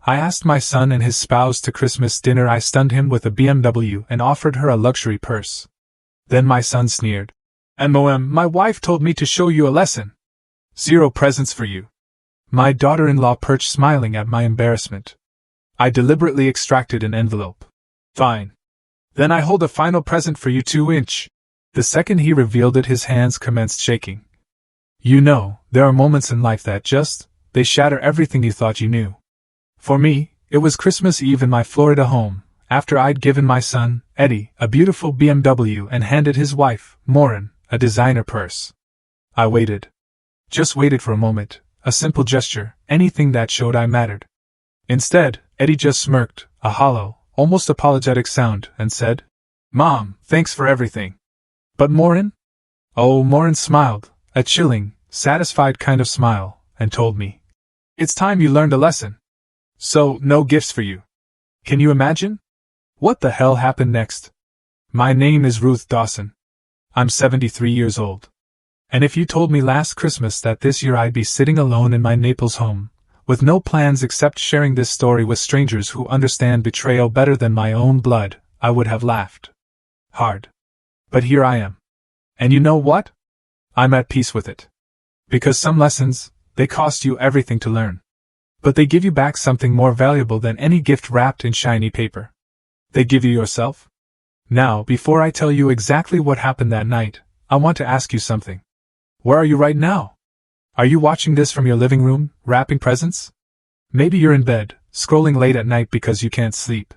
I asked my son and his spouse to Christmas dinner. I stunned him with a BMW and offered her a luxury purse. Then my son sneered. "MOM, my wife told me to show you a lesson. 0 presents for you." My daughter-in-law perched smiling at my embarrassment. I deliberately extracted an envelope. "Fine. Then I hold a final present for you, 2-inch. The second he revealed it, his hands commenced shaking. You know, there are moments in life that they shatter everything you thought you knew. For me, it was Christmas Eve in my Florida home, after I'd given my son, Eddie, a beautiful BMW and handed his wife, Maureen, a designer purse. I waited. Just waited for a moment, a simple gesture, anything that showed I mattered. Instead, Eddie just smirked, a hollow, almost apologetic sound, and said, "Mom, thanks for everything." "But Maureen?" Oh, Maureen smiled, a chilling, satisfied kind of smile, and told me, "It's time you learned a lesson. So, no gifts for you." Can you imagine? What the hell happened next? My name is Ruth Dawson. I'm 73 years old. And if you told me last Christmas that this year I'd be sitting alone in my Naples home, with no plans except sharing this story with strangers who understand betrayal better than my own blood, I would have laughed hard. But here I am. And you know what? I'm at peace with it. Because some lessons, they cost you everything to learn. But they give you back something more valuable than any gift wrapped in shiny paper. They give you yourself. Now, before I tell you exactly what happened that night, I want to ask you something. Where are you right now? Are you watching this from your living room, wrapping presents? Maybe you're in bed, scrolling late at night because you can't sleep.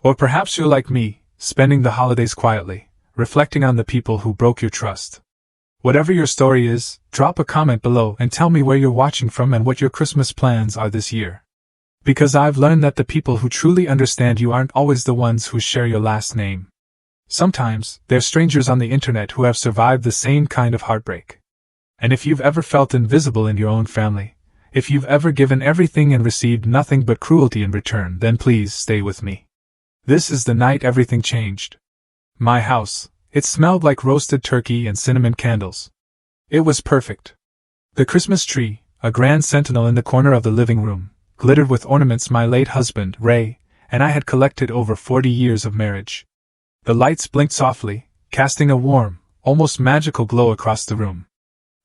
Or perhaps you're like me, spending the holidays quietly, reflecting on the people who broke your trust. Whatever your story is, drop a comment below and tell me where you're watching from and what your Christmas plans are this year. Because I've learned that the people who truly understand you aren't always the ones who share your last name. Sometimes, they're strangers on the internet who have survived the same kind of heartbreak. And if you've ever felt invisible in your own family, if you've ever given everything and received nothing but cruelty in return, then please stay with me. This is the night everything changed. My house, it smelled like roasted turkey and cinnamon candles. It was perfect. The Christmas tree, a grand sentinel in the corner of the living room, glittered with ornaments my late husband, Ray, and I had collected over 40 years of marriage. The lights blinked softly, casting a warm, almost magical glow across the room.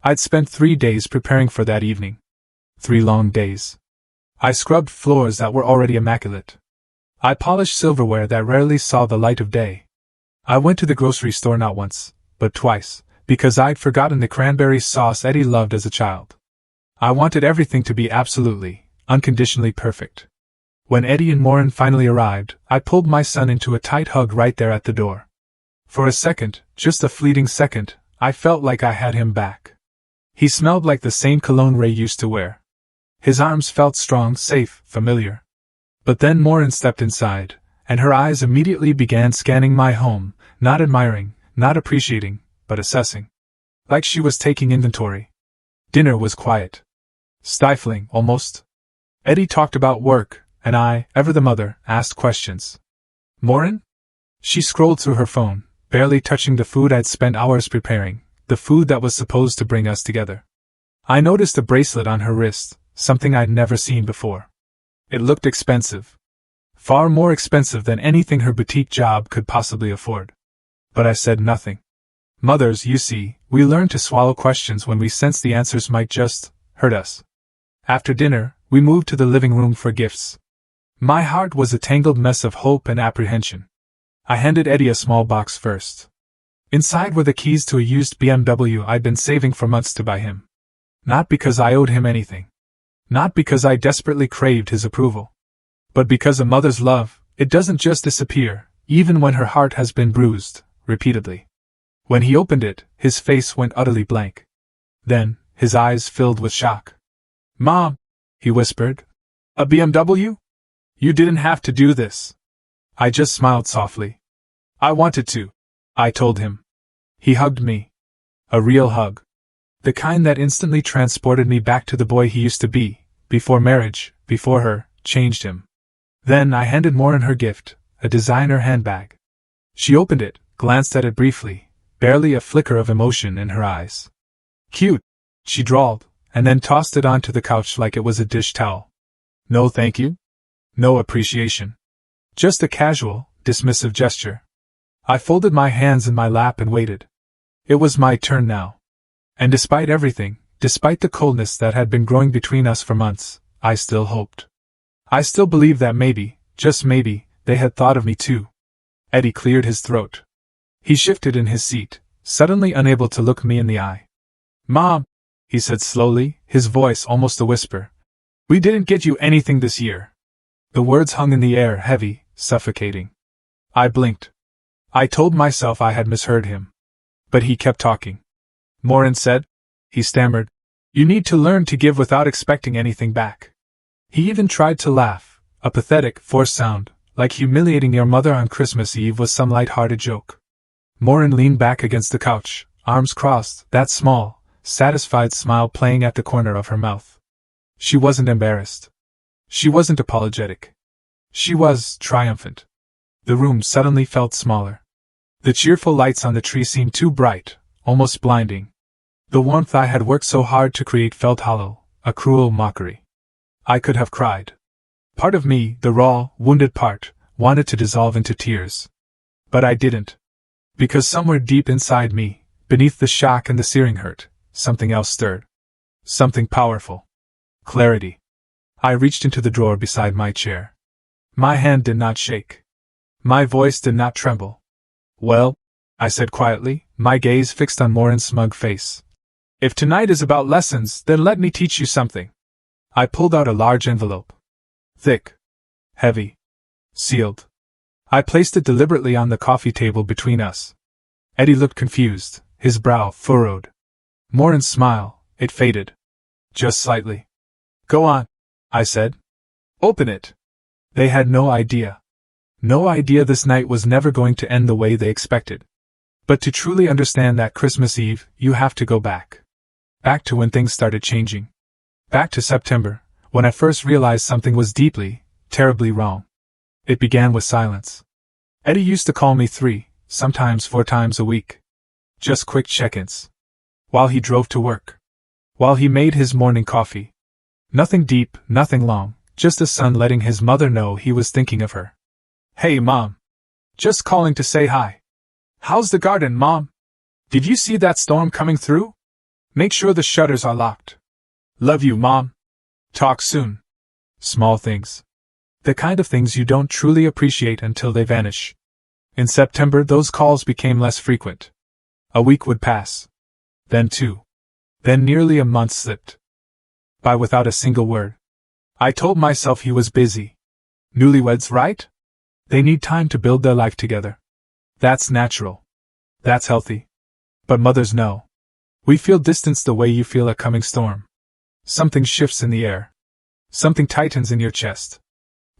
I'd spent 3 days preparing for that evening. 3 long days. I scrubbed floors that were already immaculate. I polished silverware that rarely saw the light of day. I went to the grocery store not once, but twice, because I'd forgotten the cranberry sauce Eddie loved as a child. I wanted everything to be absolutely, unconditionally perfect. When Eddie and Maureen finally arrived, I pulled my son into a tight hug right there at the door. For a second, just a fleeting second, I felt like I had him back. He smelled like the same cologne Ray used to wear. His arms felt strong, safe, familiar. But then Maureen stepped inside, and her eyes immediately began scanning my home, not admiring, not appreciating, but assessing. Like she was taking inventory. Dinner was quiet. Stifling, almost. Eddie talked about work, and I, ever the mother, asked questions. Maureen? She scrolled through her phone, barely touching the food I'd spent hours preparing, the food that was supposed to bring us together. I noticed a bracelet on her wrist, something I'd never seen before. It looked expensive. Far more expensive than anything her boutique job could possibly afford. But I said nothing. Mothers, you see, we learn to swallow questions when we sense the answers might just hurt us. After dinner, we moved to the living room for gifts. My heart was a tangled mess of hope and apprehension. I handed Eddie a small box first. Inside were the keys to a used BMW I'd been saving for months to buy him. Not because I owed him anything. Not because I desperately craved his approval. But because a mother's love, it doesn't just disappear, even when her heart has been bruised, repeatedly. When he opened it, his face went utterly blank. Then, his eyes filled with shock. "Mom," he whispered. "A BMW? You didn't have to do this." I just smiled softly. "I wanted to," I told him. He hugged me. A real hug. The kind that instantly transported me back to the boy he used to be, before marriage, before her, changed him. Then I handed Maureen her gift, a designer handbag. She opened it, glanced at it briefly, barely a flicker of emotion in her eyes. "Cute," she drawled, and then tossed it onto the couch like it was a dish towel. "No thank you?" No appreciation. Just a casual, dismissive gesture. I folded my hands in my lap and waited. It was my turn now. And despite everything, despite the coldness that had been growing between us for months, I still hoped. I still believed that maybe, just maybe, they had thought of me too. Eddie cleared his throat. He shifted in his seat, suddenly unable to look me in the eye. "Mom," he said slowly, his voice almost a whisper. "We didn't get you anything this year." The words hung in the air, heavy, suffocating. I blinked. I told myself I had misheard him. But he kept talking. "Morin said," he stammered, "you need to learn to give without expecting anything back." He even tried to laugh, a pathetic, forced sound, like humiliating your mother on Christmas Eve was some light-hearted joke. Morin leaned back against the couch, arms crossed, that small, satisfied smile playing at the corner of her mouth. She wasn't embarrassed. She wasn't apologetic. She was triumphant. The room suddenly felt smaller. The cheerful lights on the tree seemed too bright, almost blinding. The warmth I had worked so hard to create felt hollow, a cruel mockery. I could have cried. Part of me, the raw, wounded part, wanted to dissolve into tears. But I didn't. Because somewhere deep inside me, beneath the shock and the searing hurt, something else stirred. Something powerful. Clarity. I reached into the drawer beside my chair. My hand did not shake. My voice did not tremble. "Well," I said quietly, my gaze fixed on Morin's smug face. "If tonight is about lessons, then let me teach you something." I pulled out a large envelope. Thick. Heavy. Sealed. I placed it deliberately on the coffee table between us. Eddie looked confused, his brow furrowed. Morin's smile, it faded. Just slightly. "Go on," I said. "Open it." They had no idea. No idea this night was never going to end the way they expected. But to truly understand that Christmas Eve, you have to go back. Back to when things started changing. Back to September, when I first realized something was deeply, terribly wrong. It began with silence. Eddie used to call me 3, sometimes 4 times a week. Just quick check-ins. While he drove to work. While he made his morning coffee. Nothing deep, nothing long, just a son letting his mother know he was thinking of her. "Hey, Mom. Just calling to say hi. How's the garden, Mom? Did you see that storm coming through? Make sure the shutters are locked. Love you, Mom. Talk soon." Small things. The kind of things you don't truly appreciate until they vanish. In September, those calls became less frequent. A week would pass. Then 2. Then nearly a month slipped by without a single word. I told myself he was busy. Newlyweds, right? They need time to build their life together. That's natural. That's healthy. But mothers know. We feel distance the way you feel a coming storm. Something shifts in the air. Something tightens in your chest.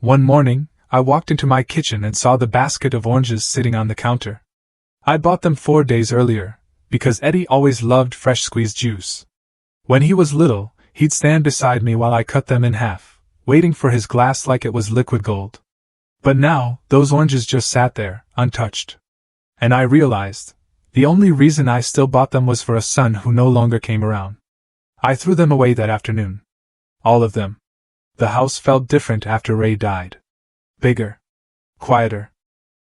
One morning, I walked into my kitchen and saw the basket of oranges sitting on the counter. I bought them 4 days earlier, because Eddie always loved fresh squeezed juice. When he was little, he'd stand beside me while I cut them in half, waiting for his glass like it was liquid gold. But now, those oranges just sat there, untouched. And I realized, the only reason I still bought them was for a son who no longer came around. I threw them away that afternoon. All of them. The house felt different after Ray died. Bigger. Quieter.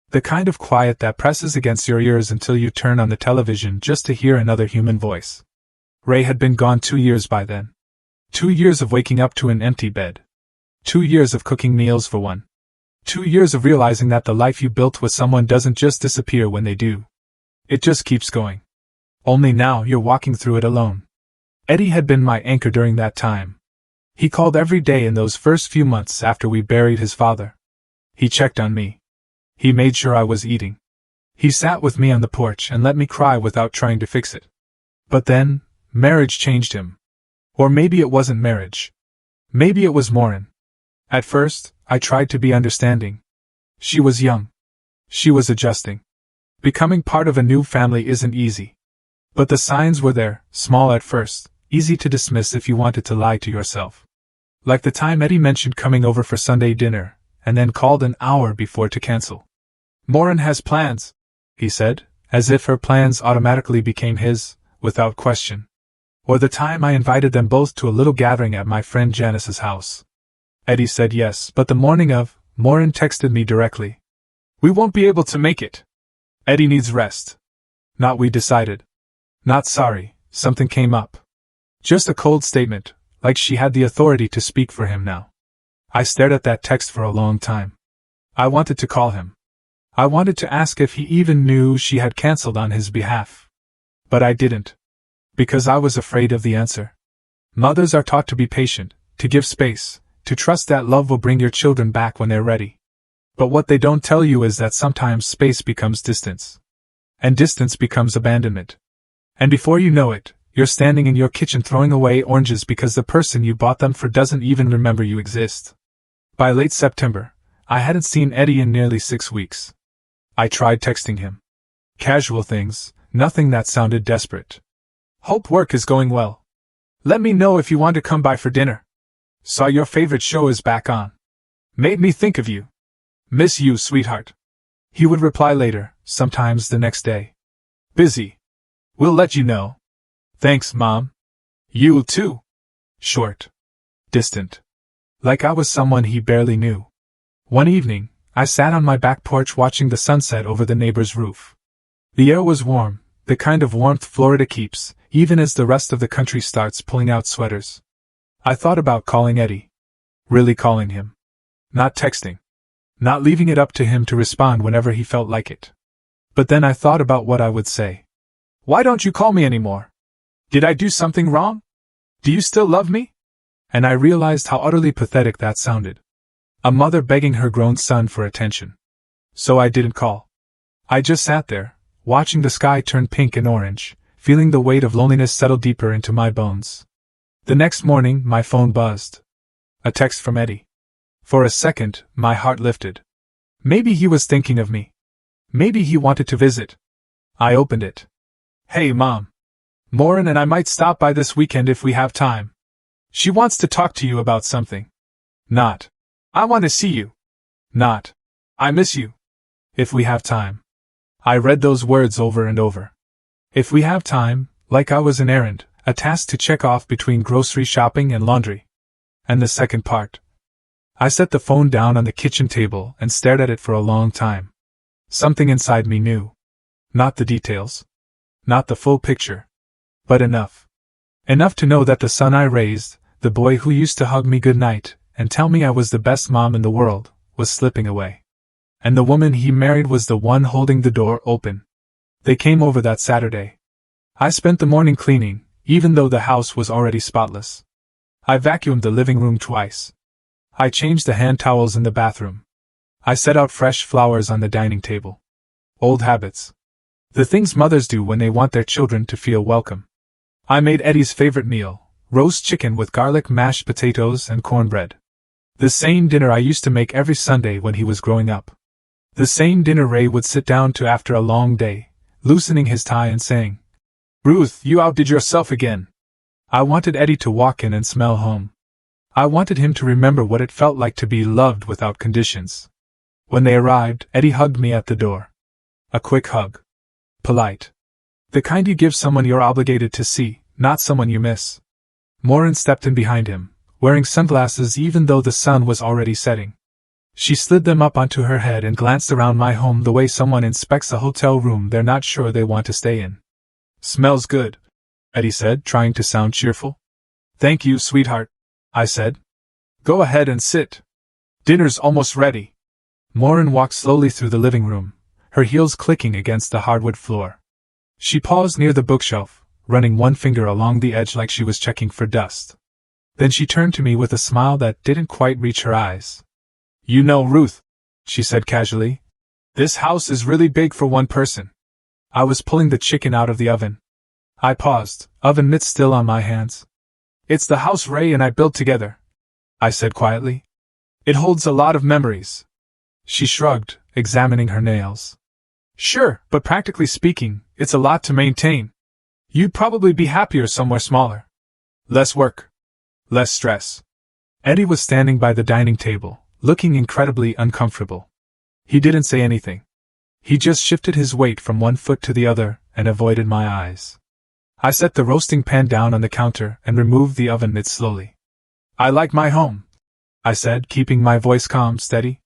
The kind of quiet that presses against your ears until you turn on the television just to hear another human voice. Ray had been gone 2 years by then. 2 years of waking up to an empty bed. 2 years of cooking meals for one. 2 years of realizing that the life you built with someone doesn't just disappear when they do. It just keeps going. Only now you're walking through it alone. Eddie had been my anchor during that time. He called every day in those first few months after we buried his father. He checked on me. He made sure I was eating. He sat with me on the porch and let me cry without trying to fix it. But then, marriage changed him. Or maybe it wasn't marriage. Maybe it was Morin. At first, I tried to be understanding. She was young. She was adjusting. Becoming part of a new family isn't easy. But the signs were there, small at first, easy to dismiss if you wanted to lie to yourself. Like the time Eddie mentioned coming over for Sunday dinner, and then called an hour before to cancel. "Morin has plans," he said, as if her plans automatically became his, without question. Or the time I invited them both to a little gathering at my friend Janice's house. Eddie said yes, but the morning of, Morin texted me directly. We won't be able to make it. Eddie needs rest. Not we decided. Not sorry, something came up. Just a cold statement, like she had the authority to speak for him now. I stared at that text for a long time. I wanted to call him. I wanted to ask if he even knew she had cancelled on his behalf. But I didn't. Because I was afraid of the answer. Mothers are taught to be patient, to give space, to trust that love will bring your children back when they're ready. But what they don't tell you is that sometimes space becomes distance. And distance becomes abandonment. And before you know it, you're standing in your kitchen throwing away oranges because the person you bought them for doesn't even remember you exist. By late September, I hadn't seen Eddie in nearly 6 weeks. I tried texting him. Casual things, nothing that sounded desperate. Hope work is going well. Let me know if you want to come by for dinner. Saw your favorite show is back on. Made me think of you. Miss you, sweetheart. He would reply later, sometimes the next day. Busy. We'll let you know. Thanks, Mom. You too. Short. Distant. Like I was someone he barely knew. One evening, I sat on my back porch watching the sunset over the neighbor's roof. The air was warm, the kind of warmth Florida keeps, even as the rest of the country starts pulling out sweaters. I thought about calling Eddie. Really calling him. Not texting. Not leaving it up to him to respond whenever he felt like it. But then I thought about what I would say. Why don't you call me anymore? Did I do something wrong? Do you still love me? And I realized how utterly pathetic that sounded. A mother begging her grown son for attention. So I didn't call. I just sat there, watching the sky turn pink and orange, feeling the weight of loneliness settle deeper into my bones. The next morning, my phone buzzed. A text from Eddie. For a second, my heart lifted. Maybe he was thinking of me. Maybe he wanted to visit. I opened it. Hey, Mom. Morin and I might stop by this weekend if we have time. She wants to talk to you about something. Not, I want to see you. Not, I miss you. If we have time. I read those words over and over. If we have time, like I was an errand, a task to check off between grocery shopping and laundry. And the second part. I set the phone down on the kitchen table and stared at it for a long time. Something inside me knew. Not the details. Not the full picture. But enough. Enough to know that the son I raised, the boy who used to hug me goodnight and tell me I was the best mom in the world, was slipping away. And the woman he married was the one holding the door open. They came over that Saturday. I spent the morning cleaning, even though the house was already spotless. I vacuumed the living room twice. I changed the hand towels in the bathroom. I set out fresh flowers on the dining table. Old habits. The things mothers do when they want their children to feel welcome. I made Eddie's favorite meal, roast chicken with garlic mashed potatoes and cornbread. The same dinner I used to make every Sunday when he was growing up. The same dinner Ray would sit down to after a long day, loosening his tie and saying, "Ruth, you outdid yourself again." I wanted Eddie to walk in and smell home. I wanted him to remember what it felt like to be loved without conditions. When they arrived, Eddie hugged me at the door. A quick hug. Polite. The kind you give someone you're obligated to see, not someone you miss. Morin stepped in behind him, wearing sunglasses even though the sun was already setting. She slid them up onto her head and glanced around my home the way someone inspects a hotel room they're not sure they want to stay in. "Smells good," Eddie said, trying to sound cheerful. "Thank you, sweetheart," I said. "Go ahead and sit. Dinner's almost ready." Morin walked slowly through the living room, her heels clicking against the hardwood floor. She paused near the bookshelf, running one finger along the edge like she was checking for dust. Then she turned to me with a smile that didn't quite reach her eyes. "You know, Ruth," she said casually, "this house is really big for one person." I was pulling the chicken out of the oven. I paused, oven mitts still on my hands. "It's the house Ray and I built together," I said quietly. "It holds a lot of memories." She shrugged, examining her nails. "Sure, but practically speaking, it's a lot to maintain. You'd probably be happier somewhere smaller. Less work. Less stress." Eddie was standing by the dining table, looking incredibly uncomfortable. He didn't say anything. He just shifted his weight from one foot to the other and avoided my eyes. I set the roasting pan down on the counter and removed the oven mitts slowly. "I like my home," I said, keeping my voice calm, steady.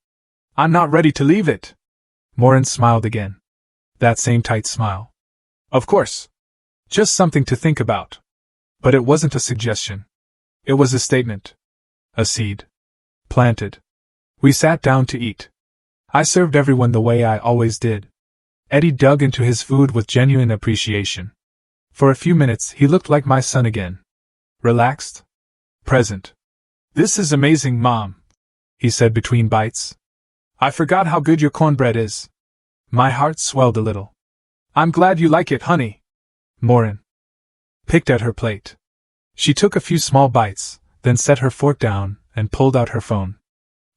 I'm not ready to leave it. Morin smiled again. That same tight smile. Of course. Just something to think about. But it wasn't a suggestion. It was a statement. A seed. Planted. We sat down to eat. I served everyone the way I always did. Eddie dug into his food with genuine appreciation. For a few minutes he looked like my son again. Relaxed. Present. This is amazing, Mom, he said between bites. I forgot how good your cornbread is. My heart swelled a little. I'm glad you like it, honey. Morin picked at her plate. She took a few small bites, then set her fork down and pulled out her phone.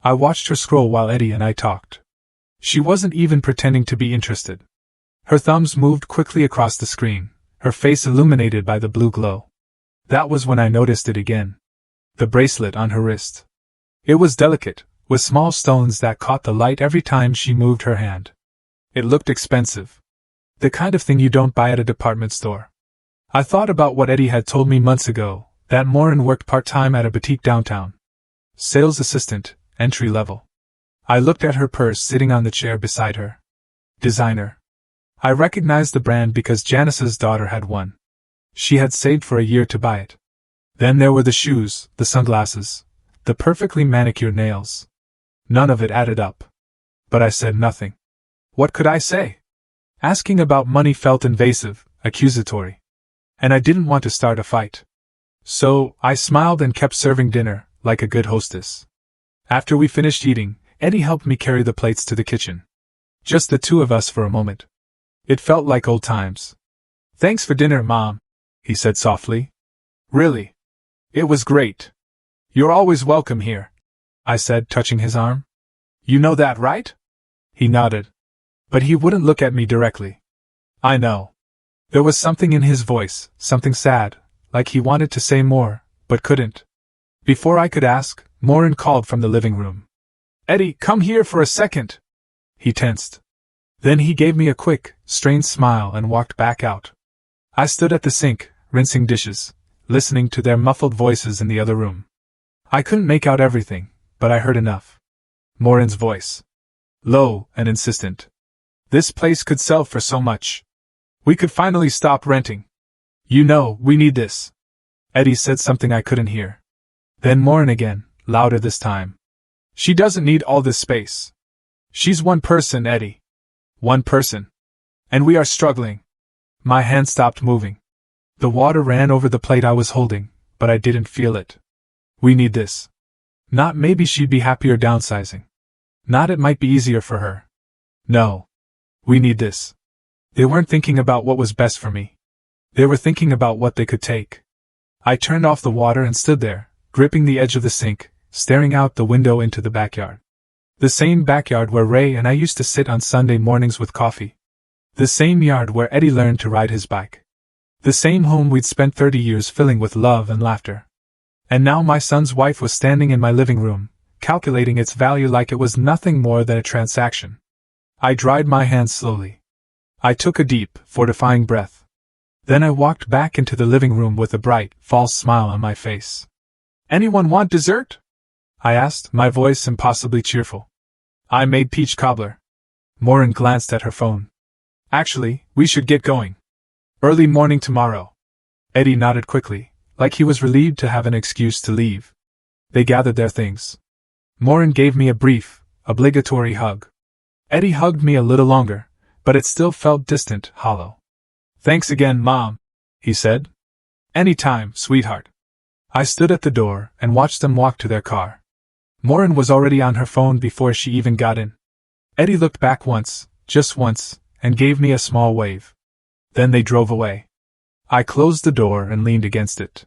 I watched her scroll while Eddie and I talked. She wasn't even pretending to be interested. Her thumbs moved quickly across the screen, her face illuminated by the blue glow. That was when I noticed it again. The bracelet on her wrist. It was delicate, with small stones that caught the light every time she moved her hand. It looked expensive. The kind of thing you don't buy at a department store. I thought about what Eddie had told me months ago, that Morin worked part-time at a boutique downtown. Sales assistant, entry level. I looked at her purse sitting on the chair beside her. Designer. I recognized the brand because Janice's daughter had one. She had saved for a year to buy it. Then there were the shoes, the sunglasses, the perfectly manicured nails. None of it added up. But I said nothing. What could I say? Asking about money felt invasive, accusatory. And I didn't want to start a fight. So, I smiled and kept serving dinner, like a good hostess. After we finished eating, Eddie helped me carry the plates to the kitchen. Just the two of us for a moment. It felt like old times. Thanks for dinner, Mom, he said softly. Really? It was great. You're always welcome here, I said, touching his arm. You know that, right? He nodded. But he wouldn't look at me directly. I know. There was something in his voice, something sad, like he wanted to say more, but couldn't. Before I could ask, Morin called from the living room. Eddie, come here for a second. He tensed. Then he gave me a quick, strained smile and walked back out. I stood at the sink, rinsing dishes, listening to their muffled voices in the other room. I couldn't make out everything, but I heard enough. Morin's voice. Low and insistent. This place could sell for so much. We could finally stop renting. You know, we need this. Eddie said something I couldn't hear. Then Morin again, louder this time. She doesn't need all this space. She's one person, Eddie. One person. And we are struggling. My hand stopped moving. The water ran over the plate I was holding, but I didn't feel it. We need this. Not maybe she'd be happier downsizing. Not it might be easier for her. No. We need this. They weren't thinking about what was best for me. They were thinking about what they could take. I turned off the water and stood there, gripping the edge of the sink, staring out the window into the backyard. The same backyard where Ray and I used to sit on Sunday mornings with coffee. The same yard where Eddie learned to ride his bike. The same home we'd spent 30 years filling with love and laughter. And now my son's wife was standing in my living room, calculating its value like it was nothing more than a transaction. I dried my hands slowly. I took a deep, fortifying breath. Then I walked back into the living room with a bright, false smile on my face. Anyone want dessert? I asked, my voice impossibly cheerful. I made peach cobbler. Morin glanced at her phone. Actually, we should get going. Early morning tomorrow. Eddie nodded quickly, like he was relieved to have an excuse to leave. They gathered their things. Morin gave me a brief, obligatory hug. Eddie hugged me a little longer, but it still felt distant, hollow. Thanks again, Mom, he said. Anytime, sweetheart. I stood at the door and watched them walk to their car. Morin was already on her phone before she even got in. Eddie looked back once, just once, and gave me a small wave. Then they drove away. I closed the door and leaned against it.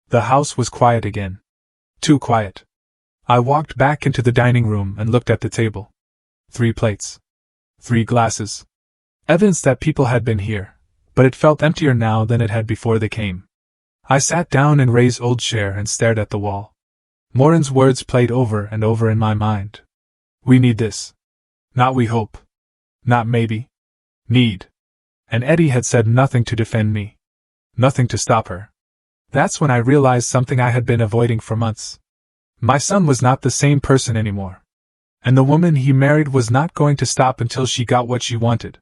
The house was quiet again. Too quiet. I walked back into the dining room and looked at the table. 3 plates. 3 glasses. Evidence that people had been here, but it felt emptier now than it had before they came. I sat down in Ray's old chair and stared at the wall. Morin's words played over and over in my mind. We need this. Not we hope. Not maybe. Need. And Eddie had said nothing to defend me. Nothing to stop her. That's when I realized something I had been avoiding for months. My son was not the same person anymore. And the woman he married was not going to stop until she got what she wanted.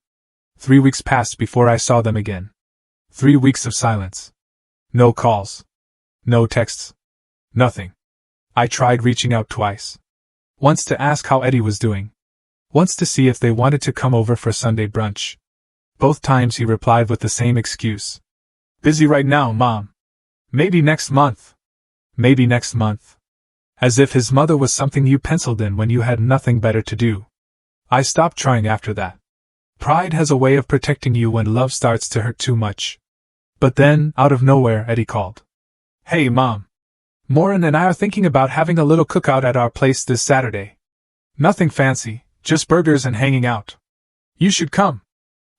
3 weeks passed before I saw them again. 3 weeks of silence. No calls. No texts. Nothing. I tried reaching out twice. Once to ask how Eddie was doing. Once to see if they wanted to come over for Sunday brunch. Both times he replied with the same excuse. Busy right now, Mom. Maybe next month. Maybe next month. As if his mother was something you penciled in when you had nothing better to do. I stopped trying after that. Pride has a way of protecting you when love starts to hurt too much. But then, out of nowhere, Eddie called. Hey, Mom. Maureen and I are thinking about having a little cookout at our place this Saturday. Nothing fancy, just burgers and hanging out. You should come.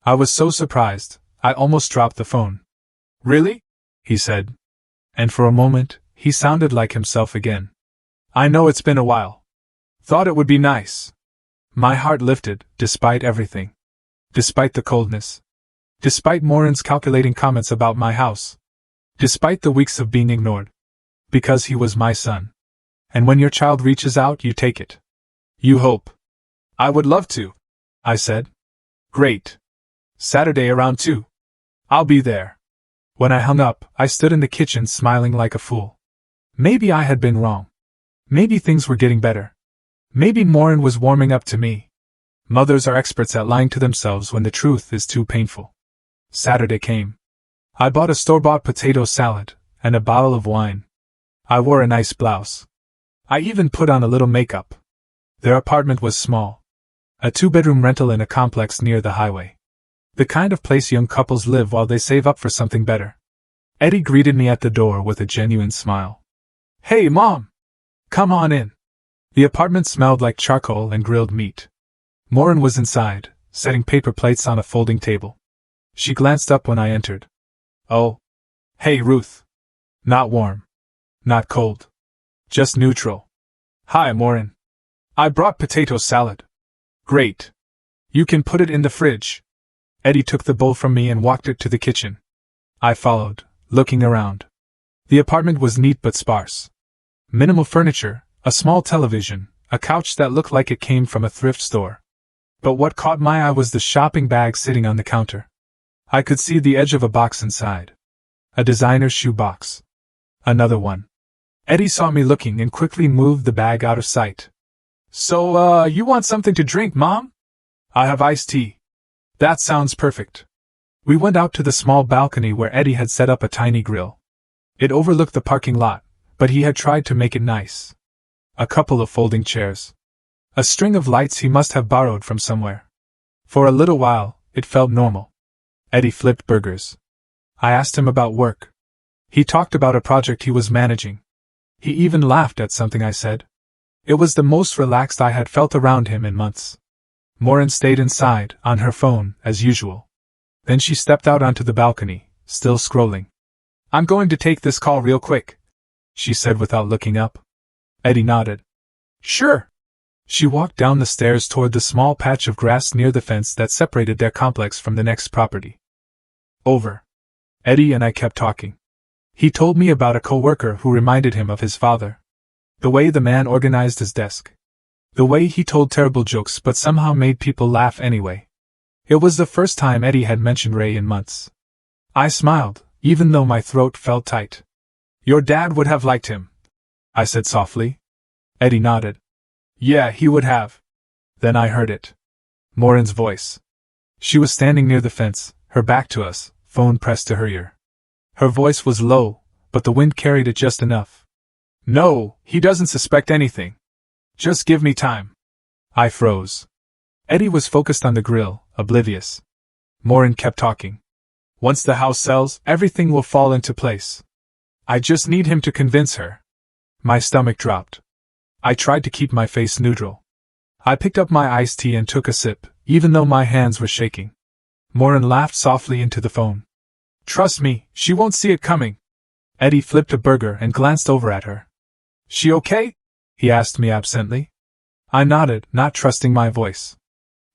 I was so surprised, I almost dropped the phone. Really? He said. And for a moment, he sounded like himself again. I know it's been a while. Thought it would be nice. My heart lifted, despite everything. Despite the coldness. Despite Maureen's calculating comments about my house. Despite the weeks of being ignored. Because he was my son. And when your child reaches out, you take it. You hope. I would love to, I said. Great. Saturday around 2. I'll be there. When I hung up, I stood in the kitchen smiling like a fool. Maybe I had been wrong. Maybe things were getting better. Maybe Maureen was warming up to me. Mothers are experts at lying to themselves when the truth is too painful. Saturday came. I bought a store-bought potato salad, and a bottle of wine. I wore a nice blouse. I even put on a little makeup. Their apartment was small. A 2-bedroom rental in a complex near the highway. The kind of place young couples live while they save up for something better. Eddie greeted me at the door with a genuine smile. Hey, Mom! Come on in. The apartment smelled like charcoal and grilled meat. Maureen was inside, setting paper plates on a folding table. She glanced up when I entered. Oh. Hey, Ruth. Not warm. Not cold. Just neutral. Hi, Maureen. I brought potato salad. Great. You can put it in the fridge. Eddie took the bowl from me and walked it to the kitchen. I followed, looking around. The apartment was neat but sparse. Minimal furniture, a small television, a couch that looked like it came from a thrift store. But what caught my eye was the shopping bag sitting on the counter. I could see the edge of a box inside. A designer shoe box. Another one. Eddie saw me looking and quickly moved the bag out of sight. So, you want something to drink, Mom? I have iced tea. That sounds perfect. We went out to the small balcony where Eddie had set up a tiny grill. It overlooked the parking lot, but he had tried to make it nice. A couple of folding chairs. A string of lights he must have borrowed from somewhere. For a little while, it felt normal. Eddie flipped burgers. I asked him about work. He talked about a project he was managing. He even laughed at something I said. It was the most relaxed I had felt around him in months. Maureen stayed inside, on her phone, as usual. Then she stepped out onto the balcony, still scrolling. I'm going to take this call real quick, she said without looking up. Eddie nodded. Sure. She walked down the stairs toward the small patch of grass near the fence that separated their complex from the next property. Over. Eddie and I kept talking. He told me about a co-worker who reminded him of his father. The way the man organized his desk. The way he told terrible jokes but somehow made people laugh anyway. It was the first time Eddie had mentioned Ray in months. I smiled, even though my throat felt tight. Your dad would have liked him, I said softly. Eddie nodded. Yeah, he would have. Then I heard it. Maureen's voice. She was standing near the fence, her back to us, phone pressed to her ear. Her voice was low, but the wind carried it just enough. No, he doesn't suspect anything. Just give me time. I froze. Eddie was focused on the grill, oblivious. Maureen kept talking. Once the house sells, everything will fall into place. I just need him to convince her. My stomach dropped. I tried to keep my face neutral. I picked up my iced tea and took a sip, even though my hands were shaking. Maureen laughed softly into the phone. Trust me, she won't see it coming. Eddie flipped a burger and glanced over at her. She okay? He asked me absently. I nodded, not trusting my voice.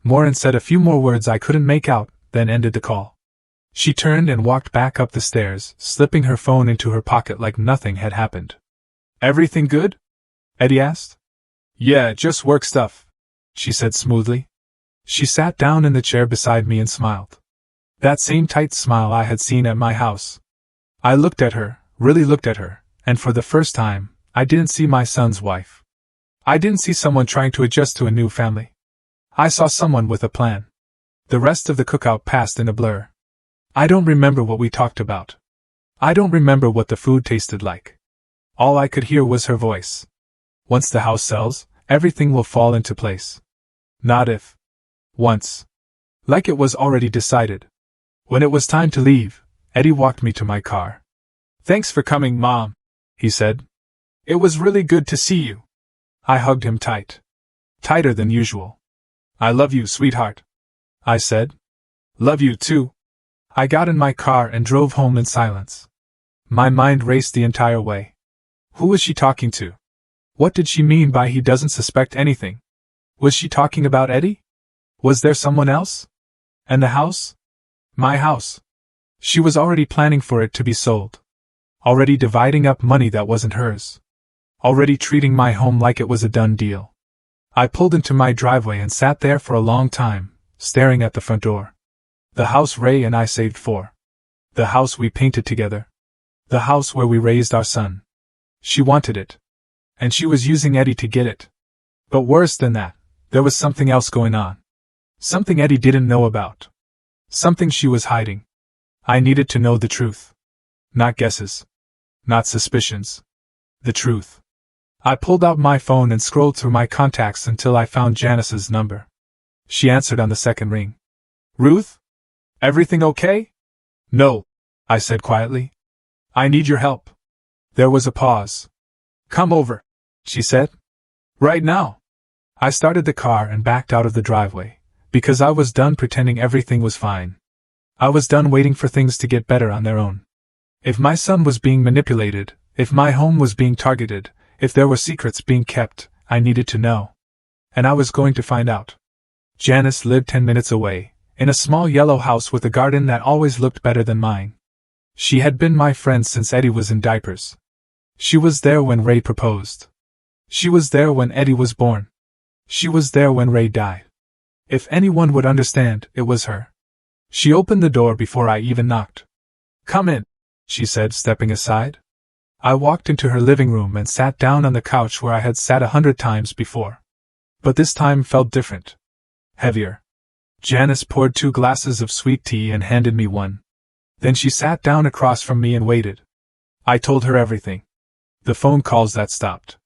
Maureen said a few more words I couldn't make out, then ended the call. She turned and walked back up the stairs, slipping her phone into her pocket like nothing had happened. Everything good? Eddie asked. Yeah, just work stuff, she said smoothly. She sat down in the chair beside me and smiled. That same tight smile I had seen at my house. I looked at her, really looked at her, and for the first time, I didn't see my son's wife. I didn't see someone trying to adjust to a new family. I saw someone with a plan. The rest of the cookout passed in a blur. I don't remember what we talked about. I don't remember what the food tasted like. All I could hear was her voice. Once the house sells, everything will fall into place. Not if. Once. Like it was already decided. When it was time to leave, Eddie walked me to my car. Thanks for coming, Mom, he said. It was really good to see you. I hugged him tight. Tighter than usual. I love you, sweetheart, I said. Love you too. I got in my car and drove home in silence. My mind raced the entire way. Who was she talking to? What did she mean by he doesn't suspect anything? Was she talking about Eddie? Was there someone else? And the house? My house. She was already planning for it to be sold. Already dividing up money that wasn't hers. Already treating my home like it was a done deal. I pulled into my driveway and sat there for a long time, staring at the front door. The house Ray and I saved for. The house we painted together. The house where we raised our son. She wanted it. And she was using Eddie to get it. But worse than that, there was something else going on. Something Eddie didn't know about. Something she was hiding. I needed to know the truth. Not guesses. Not suspicions. The truth. I pulled out my phone and scrolled through my contacts until I found Janice's number. She answered on the second ring. Ruth? Everything okay? No, I said quietly. I need your help. There was a pause. Come over, she said. Right now. I started the car and backed out of the driveway, because I was done pretending everything was fine. I was done waiting for things to get better on their own. If my son was being manipulated, if my home was being targeted, if there were secrets being kept, I needed to know. And I was going to find out. Janice lived 10 minutes away, in a small yellow house with a garden that always looked better than mine. She had been my friend since Eddie was in diapers. She was there when Ray proposed. She was there when Eddie was born. She was there when Ray died. If anyone would understand, it was her. She opened the door before I even knocked. Come in, she said, stepping aside. I walked into her living room and sat down on the couch where I had sat 100 times before. But this time felt different. Heavier. Janice poured 2 glasses of sweet tea and handed me one. Then she sat down across from me and waited. I told her everything. The phone calls that stopped.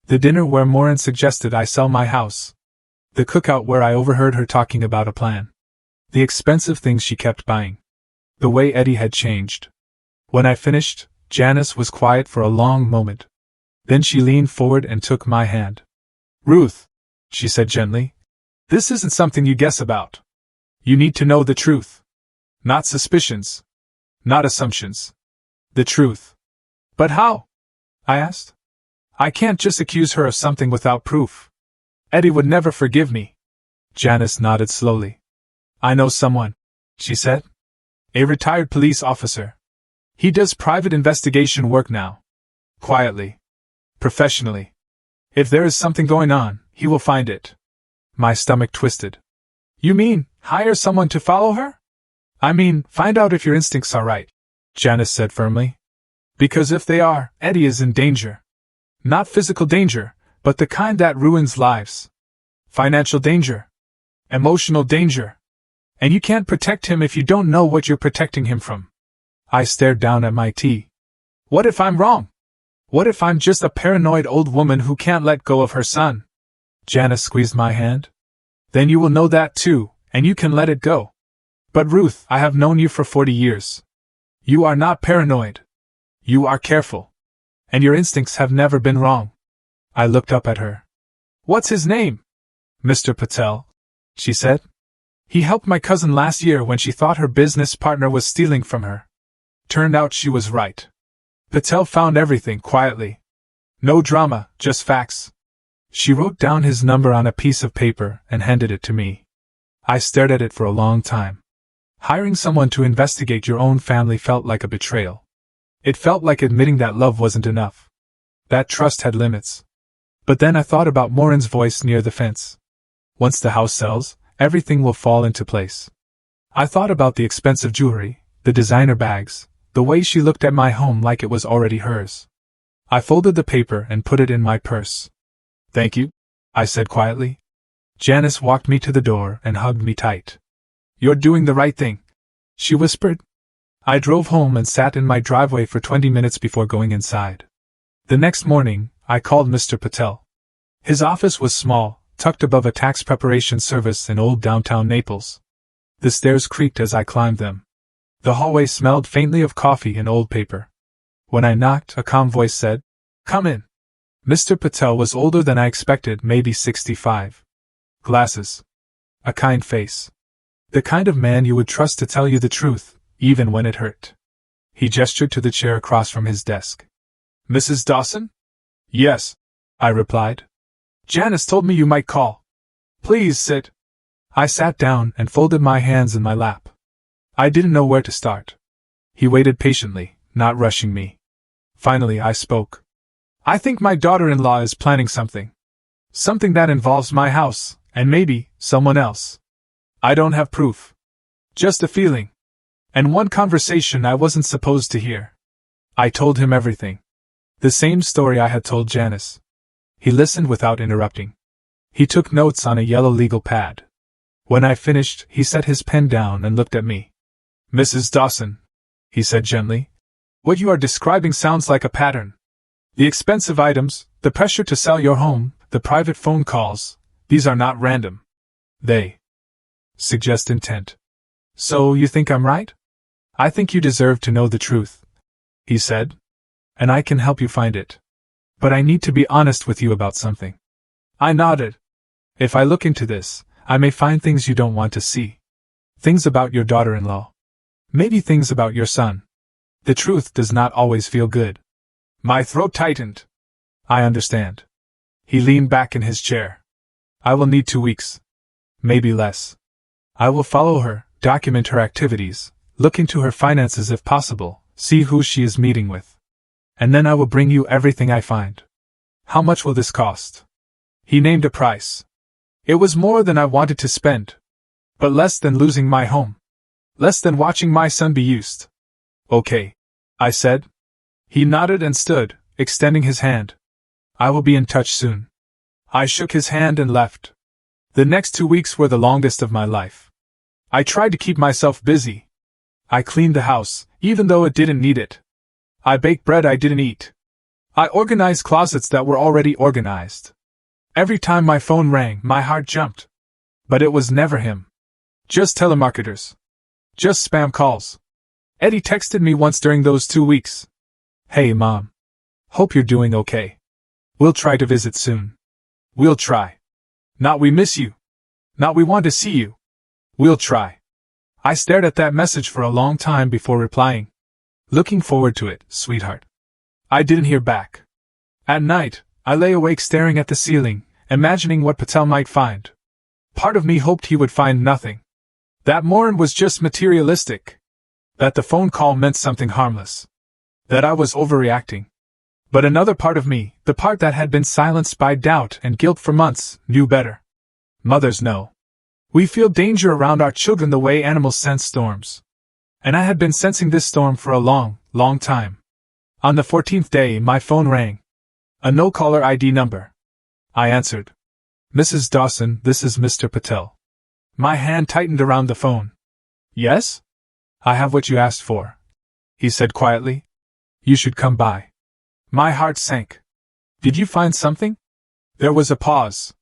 The dinner where Morin suggested I sell my house. The cookout where I overheard her talking about a plan. The expensive things she kept buying. The way Eddie had changed. When I finished, Janice was quiet for a long moment. Then she leaned forward and took my hand. Ruth, she said gently, this isn't something you guess about. You need to know the truth. Not suspicions. Not assumptions. The truth. But how? I asked. I can't just accuse her of something without proof. Eddie would never forgive me. Janice nodded slowly. I know someone, she said. A retired police officer. He does private investigation work now. Quietly. Professionally. If there is something going on, he will find it. My stomach twisted. You mean, hire someone to follow her? I mean, find out if your instincts are right, Janice said firmly. Because if they are, Eddie is in danger. Not physical danger, but the kind that ruins lives. Financial danger. Emotional danger. And you can't protect him if you don't know what you're protecting him from. I stared down at my tea. What if I'm wrong? What if I'm just a paranoid old woman who can't let go of her son? Janice squeezed my hand. Then you will know that too, and you can let it go. But Ruth, I have known you for 40 years. You are not paranoid. You are careful. And your instincts have never been wrong. I looked up at her. What's his name? Mr. Patel, she said. He helped my cousin last year when she thought her business partner was stealing from her. Turned out she was right. Patel found everything quietly. No drama, just facts. She wrote down his number on a piece of paper and handed it to me. I stared at it for a long time. Hiring someone to investigate your own family felt like a betrayal. It felt like admitting that love wasn't enough. That trust had limits. But then I thought about Morin's voice near the fence. Once the house sells, everything will fall into place. I thought about the expensive jewelry, the designer bags, the way she looked at my home like it was already hers. I folded the paper and put it in my purse. "Thank you," I said quietly. Janice walked me to the door and hugged me tight. "You're doing the right thing," she whispered. I drove home and sat in my driveway for 20 minutes before going inside. The next morning, I called Mr. Patel. His office was small, tucked above a tax preparation service in old downtown Naples. The stairs creaked as I climbed them. The hallway smelled faintly of coffee and old paper. When I knocked, a calm voice said, "Come in." Mr. Patel was older than I expected, maybe 65. Glasses. A kind face. The kind of man you would trust to tell you the truth, even when it hurt. He gestured to the chair across from his desk. "Mrs. Dawson?" "Yes," I replied. "Janice told me you might call. Please sit." I sat down and folded my hands in my lap. I didn't know where to start. He waited patiently, not rushing me. Finally I spoke. "I think my daughter-in-law is planning something. Something that involves my house, and maybe someone else. I don't have proof. Just a feeling. And one conversation I wasn't supposed to hear." I told him everything. The same story I had told Janice. He listened without interrupting. He took notes on a yellow legal pad. When I finished, he set his pen down and looked at me. "Mrs. Dawson," he said gently, "what you are describing sounds like a pattern. The expensive items, the pressure to sell your home, the private phone calls, these are not random. They suggest intent. So you think I'm right? I think you deserve to know the truth," he said. "And I can help you find it. But I need to be honest with you about something." I nodded. "If I look into this, I may find things you don't want to see. Things about your daughter-in-law. Maybe things about your son. The truth does not always feel good." My throat tightened. "I understand." He leaned back in his chair. "I will need 2 weeks. Maybe less. I will follow her, document her activities, look into her finances if possible, see who she is meeting with. And then I will bring you everything I find." "How much will this cost?" He named a price. It was more than I wanted to spend. But less than losing my home. Less than watching my son be used. "Okay," I said. He nodded and stood, extending his hand. "I will be in touch soon." I shook his hand and left. The next 2 weeks were the longest of my life. I tried to keep myself busy. I cleaned the house, even though it didn't need it. I baked bread I didn't eat. I organized closets that were already organized. Every time my phone rang, my heart jumped. But it was never him. Just telemarketers. Just spam calls. Eddie texted me once during those 2 weeks. "Hey Mom. Hope you're doing okay. We'll try to visit soon. We'll try. Not we miss you. Not we want to see you. We'll try." I stared at that message for a long time before replying. "Looking forward to it, sweetheart." I didn't hear back. At night, I lay awake staring at the ceiling, imagining what Patel might find. Part of me hoped he would find nothing. That Morin was just materialistic. That the phone call meant something harmless. That I was overreacting. But another part of me, the part that had been silenced by doubt and guilt for months, knew better. Mothers know. We feel danger around our children the way animals sense storms. And I had been sensing this storm for a long, long time. On the 14th day, my phone rang. A no-caller ID number. I answered. "Mrs. Dawson, this is Mr. Patel." My hand tightened around the phone. "Yes? I have what you asked for," he said quietly. "You should come by." My heart sank. "Did you find something?" There was a pause.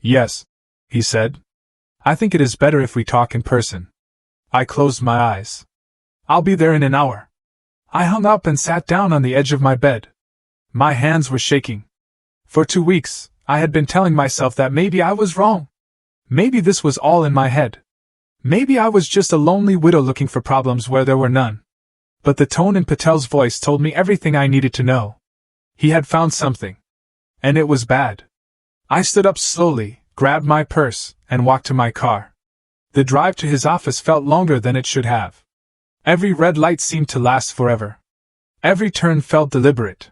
"Yes," he said. "I think it is better if we talk in person." I closed my eyes. "I'll be there in an hour." I hung up and sat down on the edge of my bed. My hands were shaking. For 2 weeks, I had been telling myself that maybe I was wrong. Maybe this was all in my head. Maybe I was just a lonely widow looking for problems where there were none. But the tone in Patel's voice told me everything I needed to know. He had found something. And it was bad. I stood up slowly, grabbed my purse, and walked to my car. The drive to his office felt longer than it should have. Every red light seemed to last forever. Every turn felt deliberate.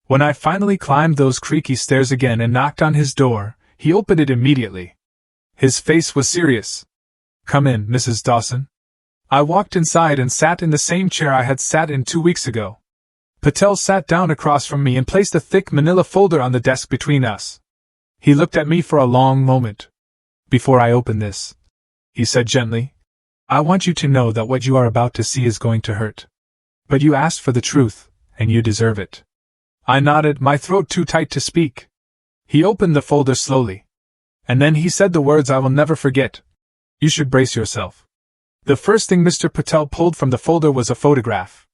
When I finally climbed those creaky stairs again and knocked on his door, he opened it immediately. His face was serious. "Come in, Mrs. Dawson." I walked inside and sat in the same chair I had sat in 2 weeks ago. Patel sat down across from me and placed a thick manila folder on the desk between us. He looked at me for a long moment. "Before I open this," he said gently, "I want you to know that what you are about to see is going to hurt. But you asked for the truth, and you deserve it." I nodded, my throat too tight to speak. He opened the folder slowly. And then he said the words I will never forget. "You should brace yourself." The first thing Mr. Patel pulled from the folder was a photograph.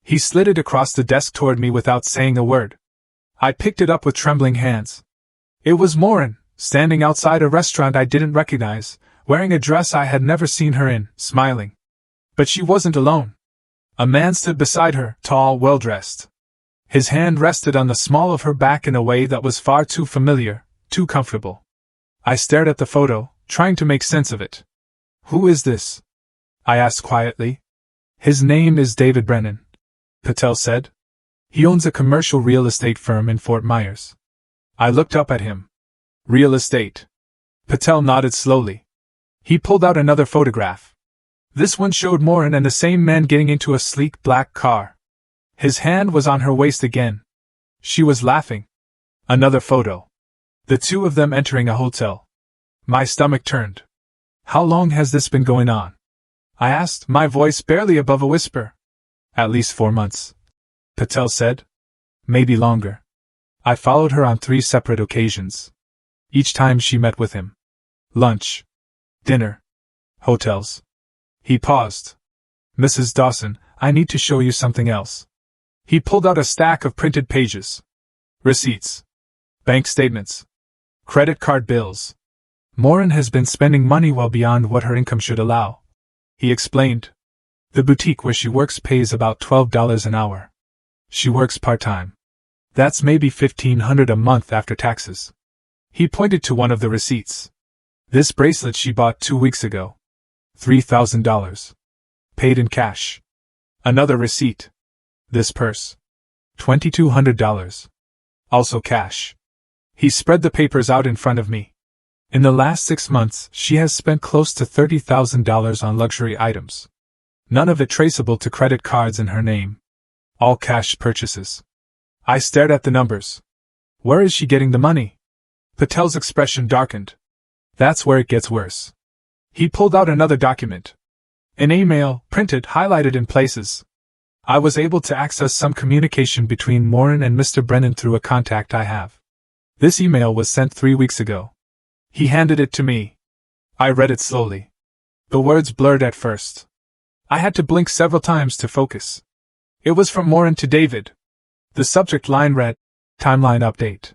He slid it across the desk toward me without saying a word. I picked it up with trembling hands. It was Morin, standing outside a restaurant I didn't recognize, wearing a dress I had never seen her in, smiling. But she wasn't alone. A man stood beside her, tall, well-dressed. His hand rested on the small of her back in a way that was far too familiar, too comfortable. I stared at the photo, trying to make sense of it. "Who is this?" I asked quietly. "His name is David Brennan," Patel said. "He owns a commercial real estate firm in Fort Myers." I looked up at him. "Real estate?" Patel nodded slowly. He pulled out another photograph. This one showed Morin and the same man getting into a sleek black car. His hand was on her waist again. She was laughing. Another photo. The two of them entering a hotel. My stomach turned. "How long has this been going on?" I asked, my voice barely above a whisper. "At least 4 months," Patel said. "Maybe longer." I followed her on 3 separate occasions. Each time she met with him. Lunch. Dinner. Hotels. He paused. "Mrs. Dawson, I need to show you something else." He pulled out a stack of printed pages. Receipts. Bank statements. Credit card bills. Morin has been spending money well beyond what her income should allow. He explained. The boutique where she works pays about $12 an hour. She works part-time. That's maybe $1,500 a month after taxes. He pointed to one of the receipts. "This bracelet she bought 2 weeks ago. $3,000. Paid in cash." Another receipt. "This purse. $2,200. Also cash." He spread the papers out in front of me. In the last 6 months, she has spent close to $30,000 on luxury items. None of it traceable to credit cards in her name. All cash purchases. I stared at the numbers. "Where is she getting the money?" Patel's expression darkened. "That's where it gets worse." He pulled out another document. An email, printed, highlighted in places. I was able to access some communication between Morin and Mr. Brennan through a contact I have. This email was sent 3 weeks ago. He handed it to me. I read it slowly. The words blurred at first. I had to blink several times to focus. It was from Morin to David. The subject line read, "Timeline update."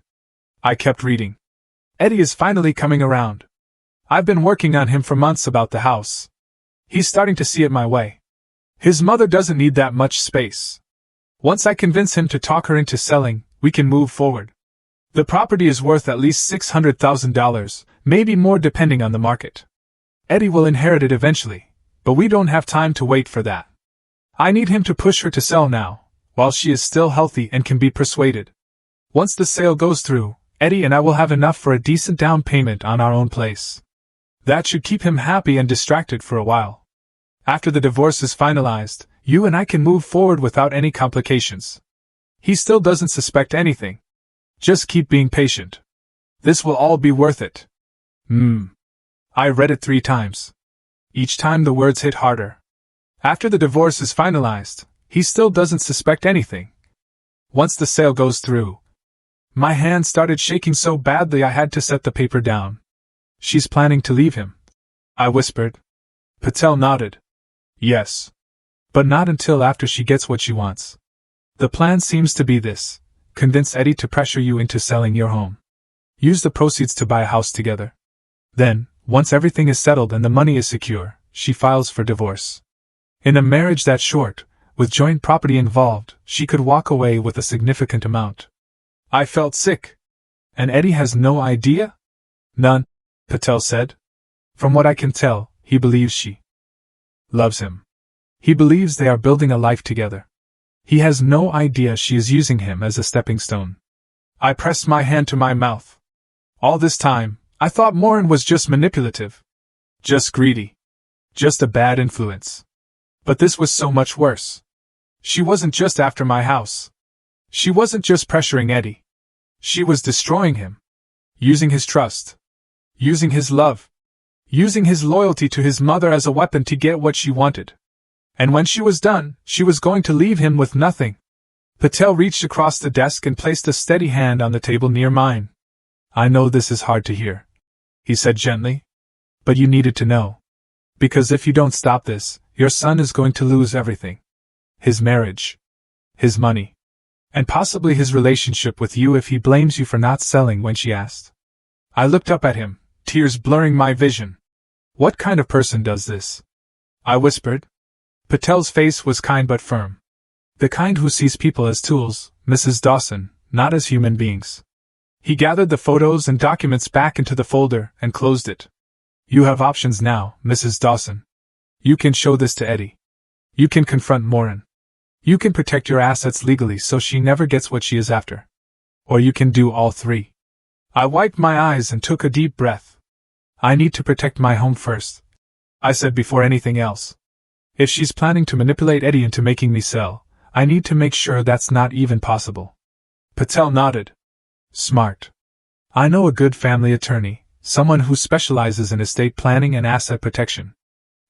I kept reading. "Eddie is finally coming around. I've been working on him for months about the house. He's starting to see it my way. His mother doesn't need that much space. Once I convince him to talk her into selling, we can move forward. The property is worth at least $600,000, maybe more depending on the market. Eddie will inherit it eventually, but we don't have time to wait for that. I need him to push her to sell now, while she is still healthy and can be persuaded. Once the sale goes through, Eddie and I will have enough for a decent down payment on our own place. That should keep him happy and distracted for a while. After the divorce is finalized, you and I can move forward without any complications. He still doesn't suspect anything. Just keep being patient. This will all be worth it." I read it 3 times. Each time the words hit harder. After the divorce is finalized, he still doesn't suspect anything. Once the sale goes through. My hand started shaking so badly I had to set the paper down. "She's planning to leave him," I whispered. Patel nodded. "Yes. But not until after she gets what she wants. The plan seems to be this: convince Eddie to pressure you into selling your home. Use the proceeds to buy a house together. Then, once everything is settled and the money is secure, she files for divorce. In a marriage that short, with joint property involved, she could walk away with a significant amount." I felt sick. "And Eddie has no idea?" "None," Patel said. "From what I can tell, he believes she loves him. He believes they are building a life together. He has no idea she is using him as a stepping stone. I pressed my hand to my mouth. All this time, I thought Morin was just manipulative. Just greedy. Just a bad influence. But this was so much worse. She wasn't just after my house. She wasn't just pressuring Eddie. She was destroying him. Using his trust. Using his love. Using his loyalty to his mother as a weapon to get what she wanted. And when she was done, she was going to leave him with nothing. Patel reached across the desk and placed a steady hand on the table near mine. I know this is hard to hear, he said gently. But you needed to know. Because if you don't stop this, your son is going to lose everything. His marriage. His money. And possibly his relationship with you if he blames you for not selling when she asked. I looked up at him, tears blurring my vision. What kind of person does this? I whispered. Patel's face was kind but firm. The kind who sees people as tools, Mrs. Dawson, not as human beings. He gathered the photos and documents back into the folder and closed it. You have options now, Mrs. Dawson. You can show this to Eddie. You can confront Morin. You can protect your assets legally so she never gets what she is after. Or you can do all three. I wiped my eyes and took a deep breath. I need to protect my home first, I said before anything else. If she's planning to manipulate Eddie into making me sell, I need to make sure that's not even possible. Patel nodded. Smart. I know a good family attorney, someone who specializes in estate planning and asset protection.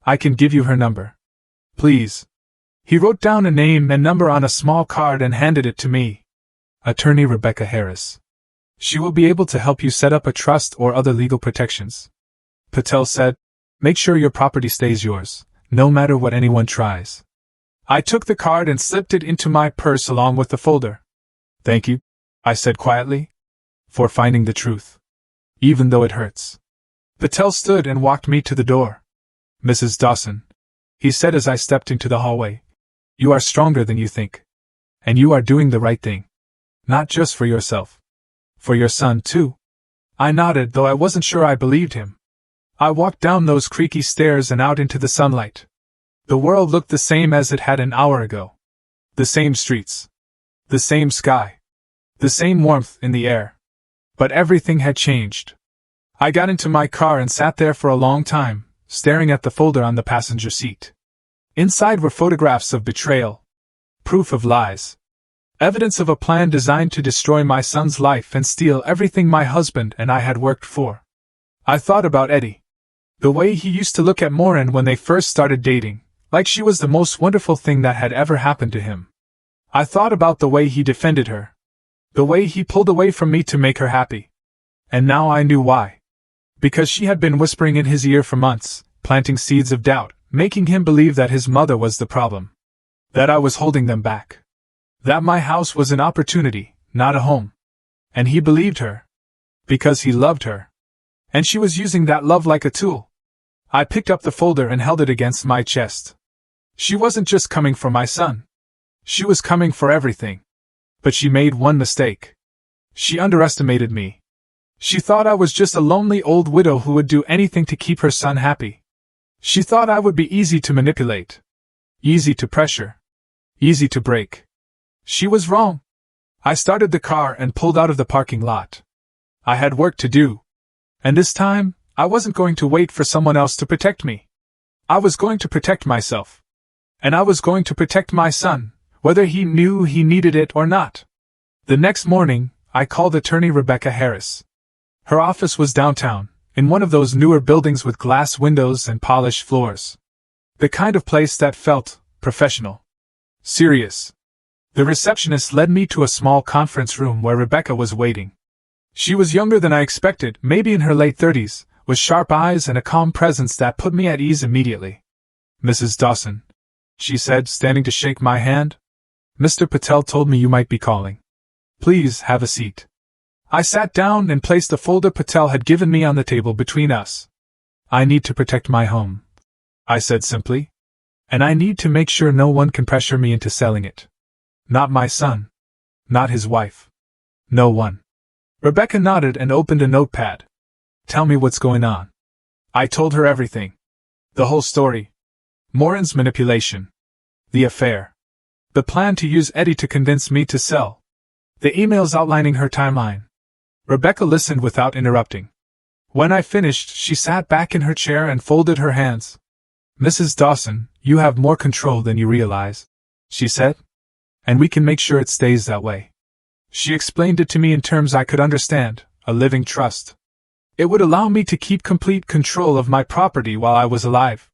I can give you her number. Please. He wrote down a name and number on a small card and handed it to me. Attorney Rebecca Harris. She will be able to help you set up a trust or other legal protections. Patel said, make sure your property stays yours, no matter what anyone tries. I took the card and slipped it into my purse along with the folder. Thank you, I said quietly, for finding the truth. Even though it hurts. Patel stood and walked me to the door. Mrs. Dawson, he said as I stepped into the hallway, you are stronger than you think. And you are doing the right thing. Not just for yourself. For your son, too. I nodded, though I wasn't sure I believed him. I walked down those creaky stairs and out into the sunlight. The world looked the same as it had an hour ago. The same streets. The same sky. The same warmth in the air. But everything had changed. I got into my car and sat there for a long time, staring at the folder on the passenger seat. Inside were photographs of betrayal. Proof of lies. Evidence of a plan designed to destroy my son's life and steal everything my husband and I had worked for. I thought about Eddie. The way he used to look at Morin when they first started dating, like she was the most wonderful thing that had ever happened to him. I thought about the way he defended her. The way he pulled away from me to make her happy. And now I knew why. Because she had been whispering in his ear for months, planting seeds of doubt, making him believe that his mother was the problem. That I was holding them back. That my house was an opportunity, not a home. And he believed her. Because he loved her. And she was using that love like a tool. I picked up the folder and held it against my chest. She wasn't just coming for my son. She was coming for everything. But she made one mistake. She underestimated me. She thought I was just a lonely old widow who would do anything to keep her son happy. She thought I would be easy to manipulate. Easy to pressure. Easy to break. She was wrong. I started the car and pulled out of the parking lot. I had work to do. And this time, I wasn't going to wait for someone else to protect me. I was going to protect myself. And I was going to protect my son, whether he knew he needed it or not. The next morning, I called attorney Rebecca Harris. Her office was downtown, in one of those newer buildings with glass windows and polished floors. The kind of place that felt professional. Serious. The receptionist led me to a small conference room where Rebecca was waiting. She was younger than I expected, maybe in her late 30s, with sharp eyes and a calm presence that put me at ease immediately. Mrs. Dawson, she said, standing to shake my hand. Mr. Patel told me you might be calling. Please have a seat. I sat down and placed the folder Patel had given me on the table between us. I need to protect my home, I said simply. And I need to make sure no one can pressure me into selling it. Not my son. Not his wife. No one. Rebecca nodded and opened a notepad. Tell me what's going on. I told her everything. The whole story. Morin's manipulation. The affair. The plan to use Eddie to convince me to sell. The emails outlining her timeline. Rebecca listened without interrupting. When I finished, she sat back in her chair and folded her hands. "Mrs. Dawson, you have more control than you realize," she said. "And we can make sure it stays that way." She explained it to me in terms I could understand, a living trust. It would allow me to keep complete control of my property while I was alive.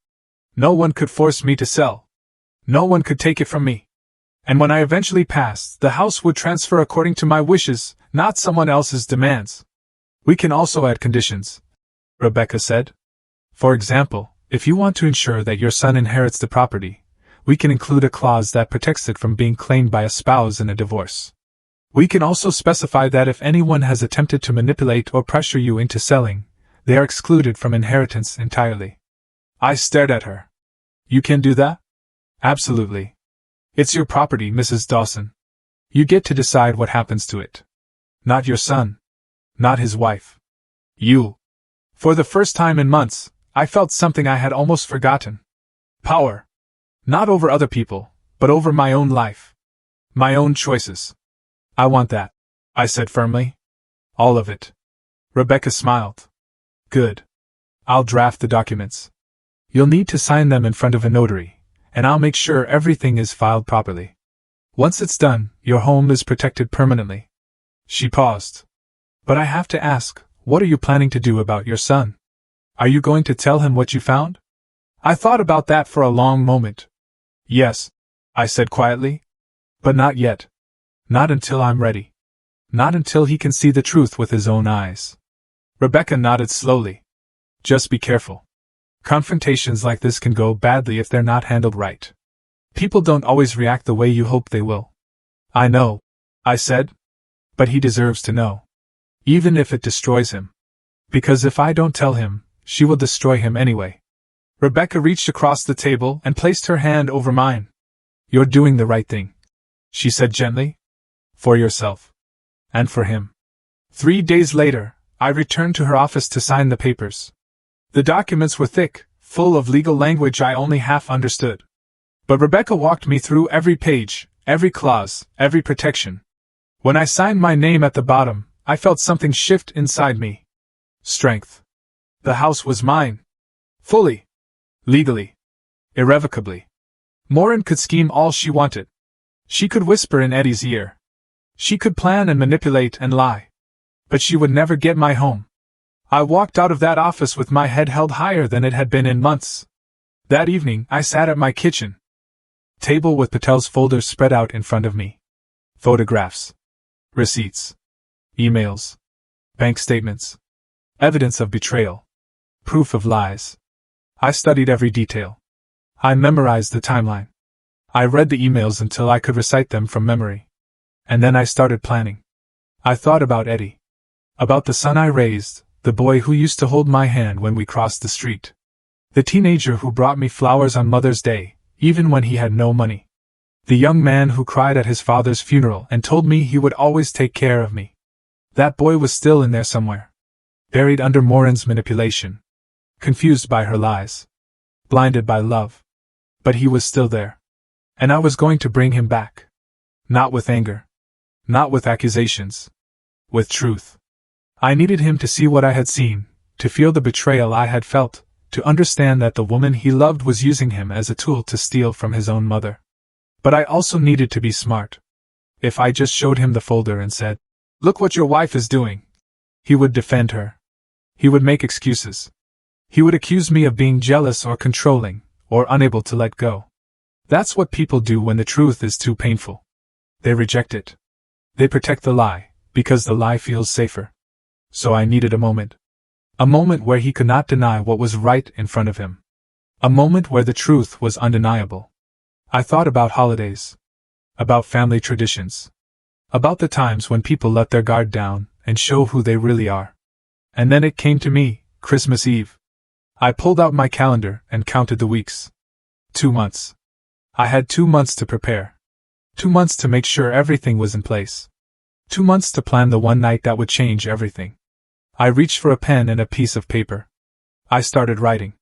No one could force me to sell. No one could take it from me. And when I eventually passed, the house would transfer according to my wishes, not someone else's demands. "We can also add conditions," Rebecca said. "For example, if you want to ensure that your son inherits the property, we can include a clause that protects it from being claimed by a spouse in a divorce. We can also specify that if anyone has attempted to manipulate or pressure you into selling, they are excluded from inheritance entirely." I stared at her. "You can do that?" "Absolutely. It's your property, Mrs. Dawson. You get to decide what happens to it. Not your son. Not his wife. You." For the first time in months, I felt something I had almost forgotten. Power. Not over other people, but over my own life. My own choices. "I want that," I said firmly. "All of it." Rebecca smiled. "Good. I'll draft the documents. You'll need to sign them in front of a notary, and I'll make sure everything is filed properly. Once it's done, your home is protected permanently." She paused. "But I have to ask, what are you planning to do about your son? Are you going to tell him what you found?" I thought about that for a long moment. "Yes," I said quietly. "But not yet. Not until I'm ready. Not until he can see the truth with his own eyes." Rebecca nodded slowly. "Just be careful. Confrontations like this can go badly if they're not handled right. People don't always react the way you hope they will." "I know," I said. "But he deserves to know. Even if it destroys him. Because if I don't tell him, she will destroy him anyway." Rebecca reached across the table and placed her hand over mine. "You're doing the right thing," she said gently. "For yourself. And for him." 3 days later, I returned to her office to sign the papers. The documents were thick, full of legal language I only half understood. But Rebecca walked me through every page, every clause, every protection. When I signed my name at the bottom, I felt something shift inside me. Strength. The house was mine. Fully. Legally. Irrevocably. Morin could scheme all she wanted. She could whisper in Eddie's ear. She could plan and manipulate and lie. But she would never get my home. I walked out of that office with my head held higher than it had been in months. That evening, I sat at my kitchen table with Patel's folders spread out in front of me. Photographs. Receipts. Emails. Bank statements. Evidence of betrayal. Proof of lies. I studied every detail. I memorized the timeline. I read the emails until I could recite them from memory. And then I started planning. I thought about Eddie. About the son I raised, the boy who used to hold my hand when we crossed the street. The teenager who brought me flowers on Mother's Day, even when he had no money. The young man who cried at his father's funeral and told me he would always take care of me. That boy was still in there somewhere. Buried under Morin's manipulation. Confused by her lies. Blinded by love. But he was still there. And I was going to bring him back. Not with anger. Not with accusations. With truth. I needed him to see what I had seen, to feel the betrayal I had felt, to understand that the woman he loved was using him as a tool to steal from his own mother. But I also needed to be smart. If I just showed him the folder and said, "Look what your wife is doing," he would defend her. He would make excuses. He would accuse me of being jealous or controlling, or unable to let go. That's what people do when the truth is too painful. They reject it. They protect the lie, because the lie feels safer. So I needed a moment. A moment where he could not deny what was right in front of him. A moment where the truth was undeniable. I thought about holidays. About family traditions. About the times when people let their guard down and show who they really are. And then it came to me, Christmas Eve. I pulled out my calendar and counted the weeks. 2 months. I had 2 months to prepare. 2 months to make sure everything was in place. 2 months to plan the one night that would change everything. I reached for a pen and a piece of paper. I started writing.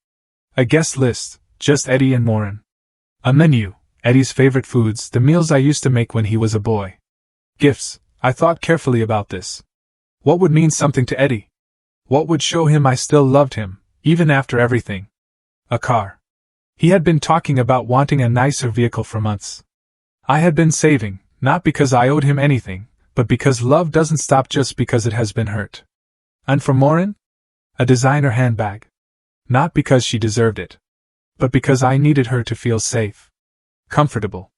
A guest list, just Eddie and Morin. A menu, Eddie's favorite foods, the meals I used to make when he was a boy. Gifts. I thought carefully about this. What would mean something to Eddie? What would show him I still loved him, even after everything? A car. He had been talking about wanting a nicer vehicle for months. I had been saving, not because I owed him anything, but because love doesn't stop just because it has been hurt. And for Maureen? A designer handbag. Not because she deserved it, but because I needed her to feel safe, comfortable,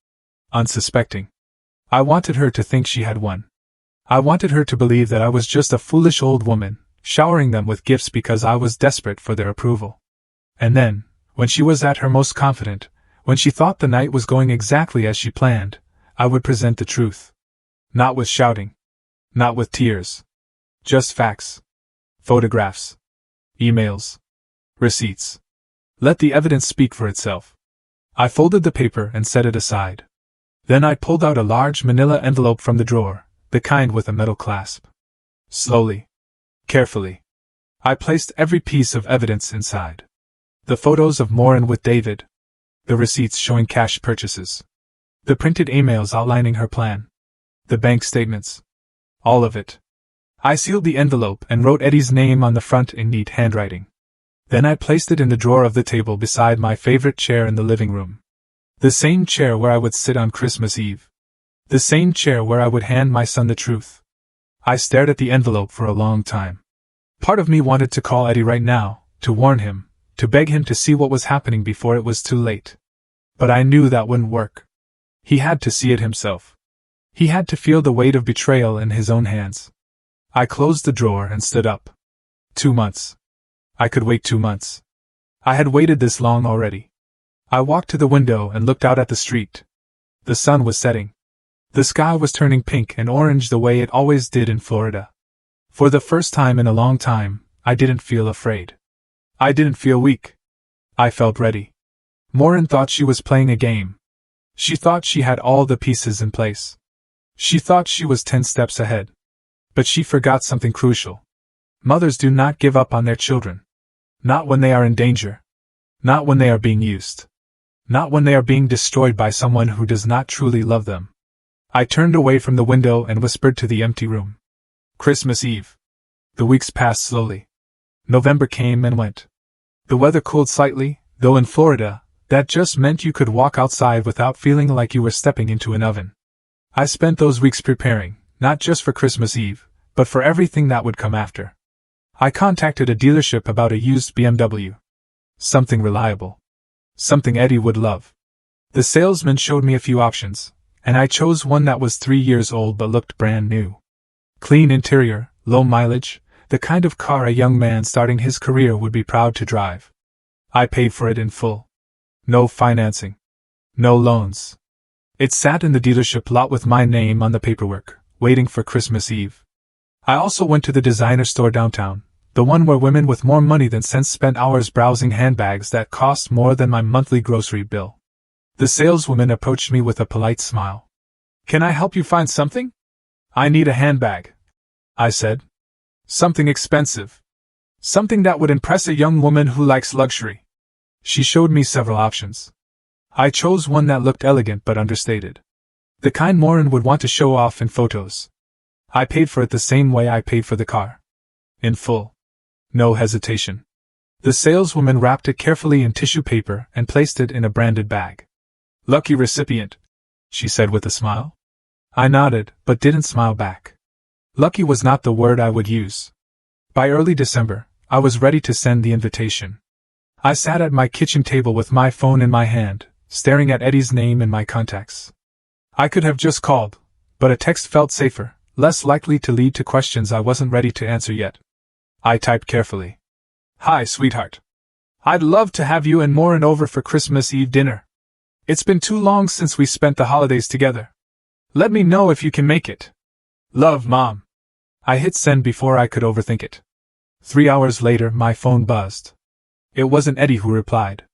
unsuspecting. I wanted her to think she had won. I wanted her to believe that I was just a foolish old woman, showering them with gifts because I was desperate for their approval. And then, when she was at her most confident, when she thought the night was going exactly as she planned, I would present the truth. Not with shouting. Not with tears. Just facts. Photographs. Emails. Receipts. Let the evidence speak for itself. I folded the paper and set it aside. Then I pulled out a large manila envelope from the drawer, the kind with a metal clasp. Slowly. Carefully. I placed every piece of evidence inside. The photos of Maureen with David. The receipts showing cash purchases. The printed emails outlining her plan. The bank statements. All of it. I sealed the envelope and wrote Eddie's name on the front in neat handwriting. Then I placed it in the drawer of the table beside my favorite chair in the living room. The same chair where I would sit on Christmas Eve. The same chair where I would hand my son the truth. I stared at the envelope for a long time. Part of me wanted to call Eddie right now, to warn him, to beg him to see what was happening before it was too late. But I knew that wouldn't work. He had to see it himself. He had to feel the weight of betrayal in his own hands. I closed the drawer and stood up. 2 months. I could wait 2 months. I had waited this long already. I walked to the window and looked out at the street. The sun was setting. The sky was turning pink and orange the way it always did in Florida. For the first time in a long time, I didn't feel afraid. I didn't feel weak. I felt ready. Maureen thought she was playing a game. She thought she had all the pieces in place. She thought she was 10 steps ahead. But she forgot something crucial. Mothers do not give up on their children. Not when they are in danger. Not when they are being used. Not when they are being destroyed by someone who does not truly love them. I turned away from the window and whispered to the empty room. Christmas Eve. The weeks passed slowly. November came and went. The weather cooled slightly, though in Florida, that just meant you could walk outside without feeling like you were stepping into an oven. I spent those weeks preparing, not just for Christmas Eve, but for everything that would come after. I contacted a dealership about a used BMW. Something reliable. Something Eddie would love. The salesman showed me a few options, and I chose one that was 3 years old but looked brand new. Clean interior, low mileage, the kind of car a young man starting his career would be proud to drive. I paid for it in full. No financing. No loans. It sat in the dealership lot with my name on the paperwork, waiting for Christmas Eve. I also went to the designer store downtown, the one where women with more money than sense spent hours browsing handbags that cost more than my monthly grocery bill. The saleswoman approached me with a polite smile. Can I help you find something? I need a handbag, I said. Something expensive. Something that would impress a young woman who likes luxury. She showed me several options. I chose one that looked elegant but understated. The kind Maureen would want to show off in photos. I paid for it the same way I paid for the car. In full. No hesitation. The saleswoman wrapped it carefully in tissue paper and placed it in a branded bag. Lucky recipient, she said with a smile. I nodded, but didn't smile back. Lucky was not the word I would use. By early December, I was ready to send the invitation. I sat at my kitchen table with my phone in my hand, staring at Eddie's name and my contacts. I could have just called, but a text felt safer, less likely to lead to questions I wasn't ready to answer yet. I typed carefully. Hi, sweetheart. I'd love to have you and Maureen over for Christmas Eve dinner. It's been too long since we spent the holidays together. Let me know if you can make it. Love, Mom. I hit send before I could overthink it. 3 hours later, my phone buzzed. It wasn't Eddie who replied.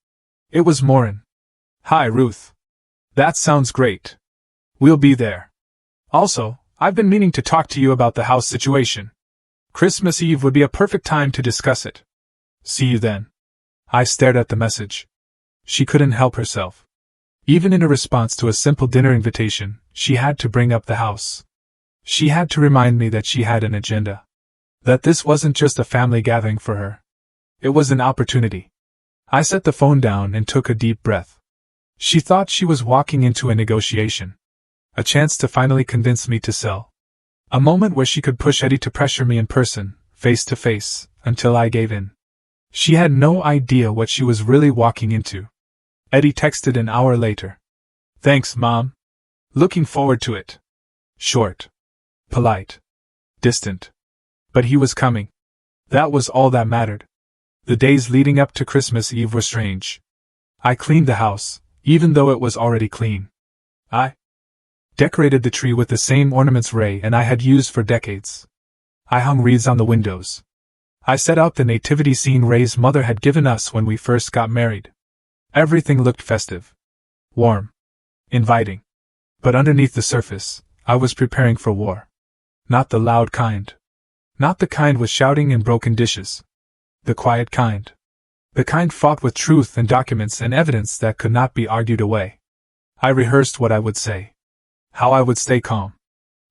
It was Maureen. Hi, Ruth. That sounds great. We'll be there. Also, I've been meaning to talk to you about the house situation. Christmas Eve would be a perfect time to discuss it. See you then. I stared at the message. She couldn't help herself. Even in a response to a simple dinner invitation, she had to bring up the house. She had to remind me that she had an agenda. That this wasn't just a family gathering for her. It was an opportunity. I set the phone down and took a deep breath. She thought she was walking into a negotiation. A chance to finally convince me to sell. A moment where she could push Eddie to pressure me in person, face to face, until I gave in. She had no idea what she was really walking into. Eddie texted an hour later. "Thanks, Mom. Looking forward to it." Short. Polite. Distant. But he was coming. That was all that mattered. The days leading up to Christmas Eve were strange. I cleaned the house, even though it was already clean. I decorated the tree with the same ornaments Ray and I had used for decades. I hung wreaths on the windows. I set out the nativity scene Ray's mother had given us when we first got married. Everything looked festive. Warm. Inviting. But underneath the surface, I was preparing for war. Not the loud kind. Not the kind with shouting and broken dishes. The quiet kind. The kind fought with truth and documents and evidence that could not be argued away. I rehearsed what I would say. How I would stay calm.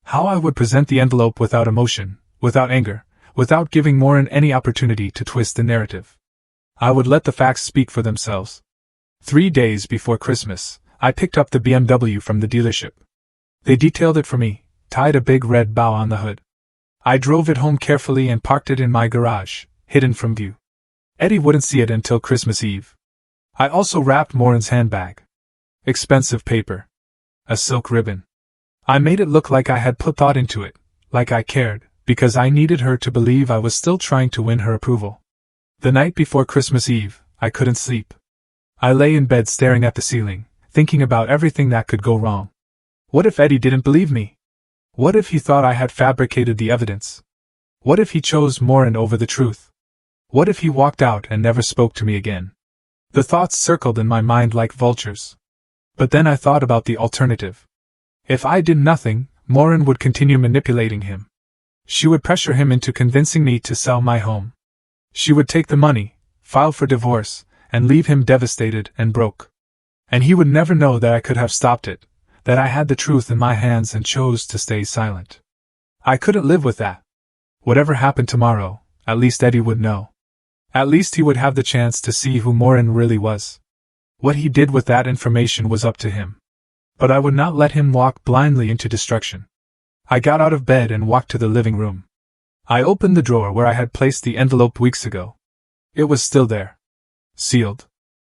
How I would present the envelope without emotion, without anger, without giving Morin any opportunity to twist the narrative. I would let the facts speak for themselves. 3 days before Christmas, I picked up the BMW from the dealership. They detailed it for me, tied a big red bow on the hood. I drove it home carefully and parked it in my garage, hidden from view. Eddie wouldn't see it until Christmas Eve. I also wrapped Morin's handbag. Expensive paper. A silk ribbon. I made it look like I had put thought into it, like I cared, because I needed her to believe I was still trying to win her approval. The night before Christmas Eve, I couldn't sleep. I lay in bed staring at the ceiling, thinking about everything that could go wrong. What if Eddie didn't believe me? What if he thought I had fabricated the evidence? What if he chose Morin over the truth? What if he walked out and never spoke to me again? The thoughts circled in my mind like vultures. But then I thought about the alternative. If I did nothing, Morin would continue manipulating him. She would pressure him into convincing me to sell my home. She would take the money, file for divorce, and leave him devastated and broke. And he would never know that I could have stopped it, that I had the truth in my hands and chose to stay silent. I couldn't live with that. Whatever happened tomorrow, at least Eddie would know. At least he would have the chance to see who Morin really was. What he did with that information was up to him. But I would not let him walk blindly into destruction. I got out of bed and walked to the living room. I opened the drawer where I had placed the envelope weeks ago. It was still there. Sealed.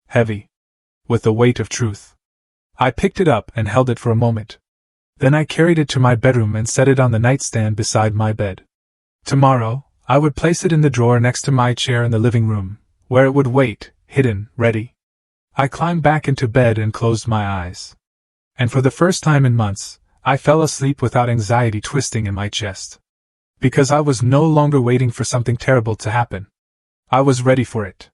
Heavy. With the weight of truth. I picked it up and held it for a moment. Then I carried it to my bedroom and set it on the nightstand beside my bed. Tomorrow, I would place it in the drawer next to my chair in the living room, where it would wait, hidden, ready. I climbed back into bed and closed my eyes. And for the first time in months, I fell asleep without anxiety twisting in my chest. Because I was no longer waiting for something terrible to happen. I was ready for it.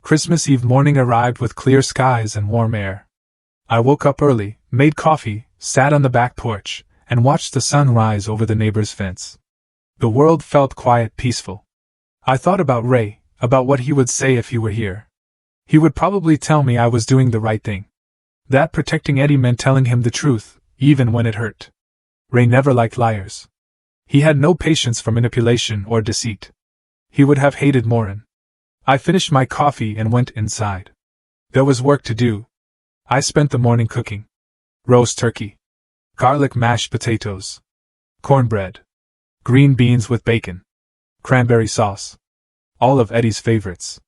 Christmas Eve morning arrived with clear skies and warm air. I woke up early, made coffee, sat on the back porch, and watched the sun rise over the neighbor's fence. The world felt quiet, peaceful. I thought about Ray, about what he would say if he were here. He would probably tell me I was doing the right thing. That protecting Eddie meant telling him the truth, even when it hurt. Ray never liked liars. He had no patience for manipulation or deceit. He would have hated Morin. I finished my coffee and went inside. There was work to do. I spent the morning cooking. Roast turkey. Garlic mashed potatoes. Cornbread. Green beans with bacon. Cranberry sauce. All of Eddie's favorites.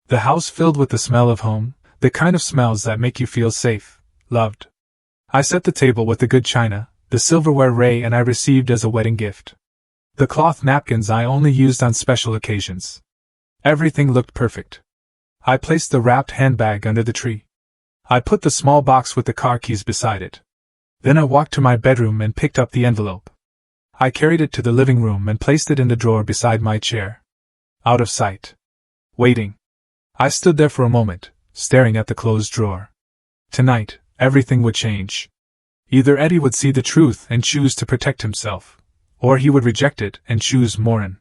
The house filled with the smell of home, the kind of smells that make you feel safe, loved. I set the table with the good china, the silverware Ray and I received as a wedding gift. The cloth napkins I only used on special occasions. Everything looked perfect. I placed the wrapped handbag under the tree. I put the small box with the car keys beside it. Then I walked to my bedroom and picked up the envelope. I carried it to the living room and placed it in the drawer beside my chair. Out of sight. Waiting. I stood there for a moment, staring at the closed drawer. Tonight, everything would change. Either Eddie would see the truth and choose to protect himself, or he would reject it and choose Morin.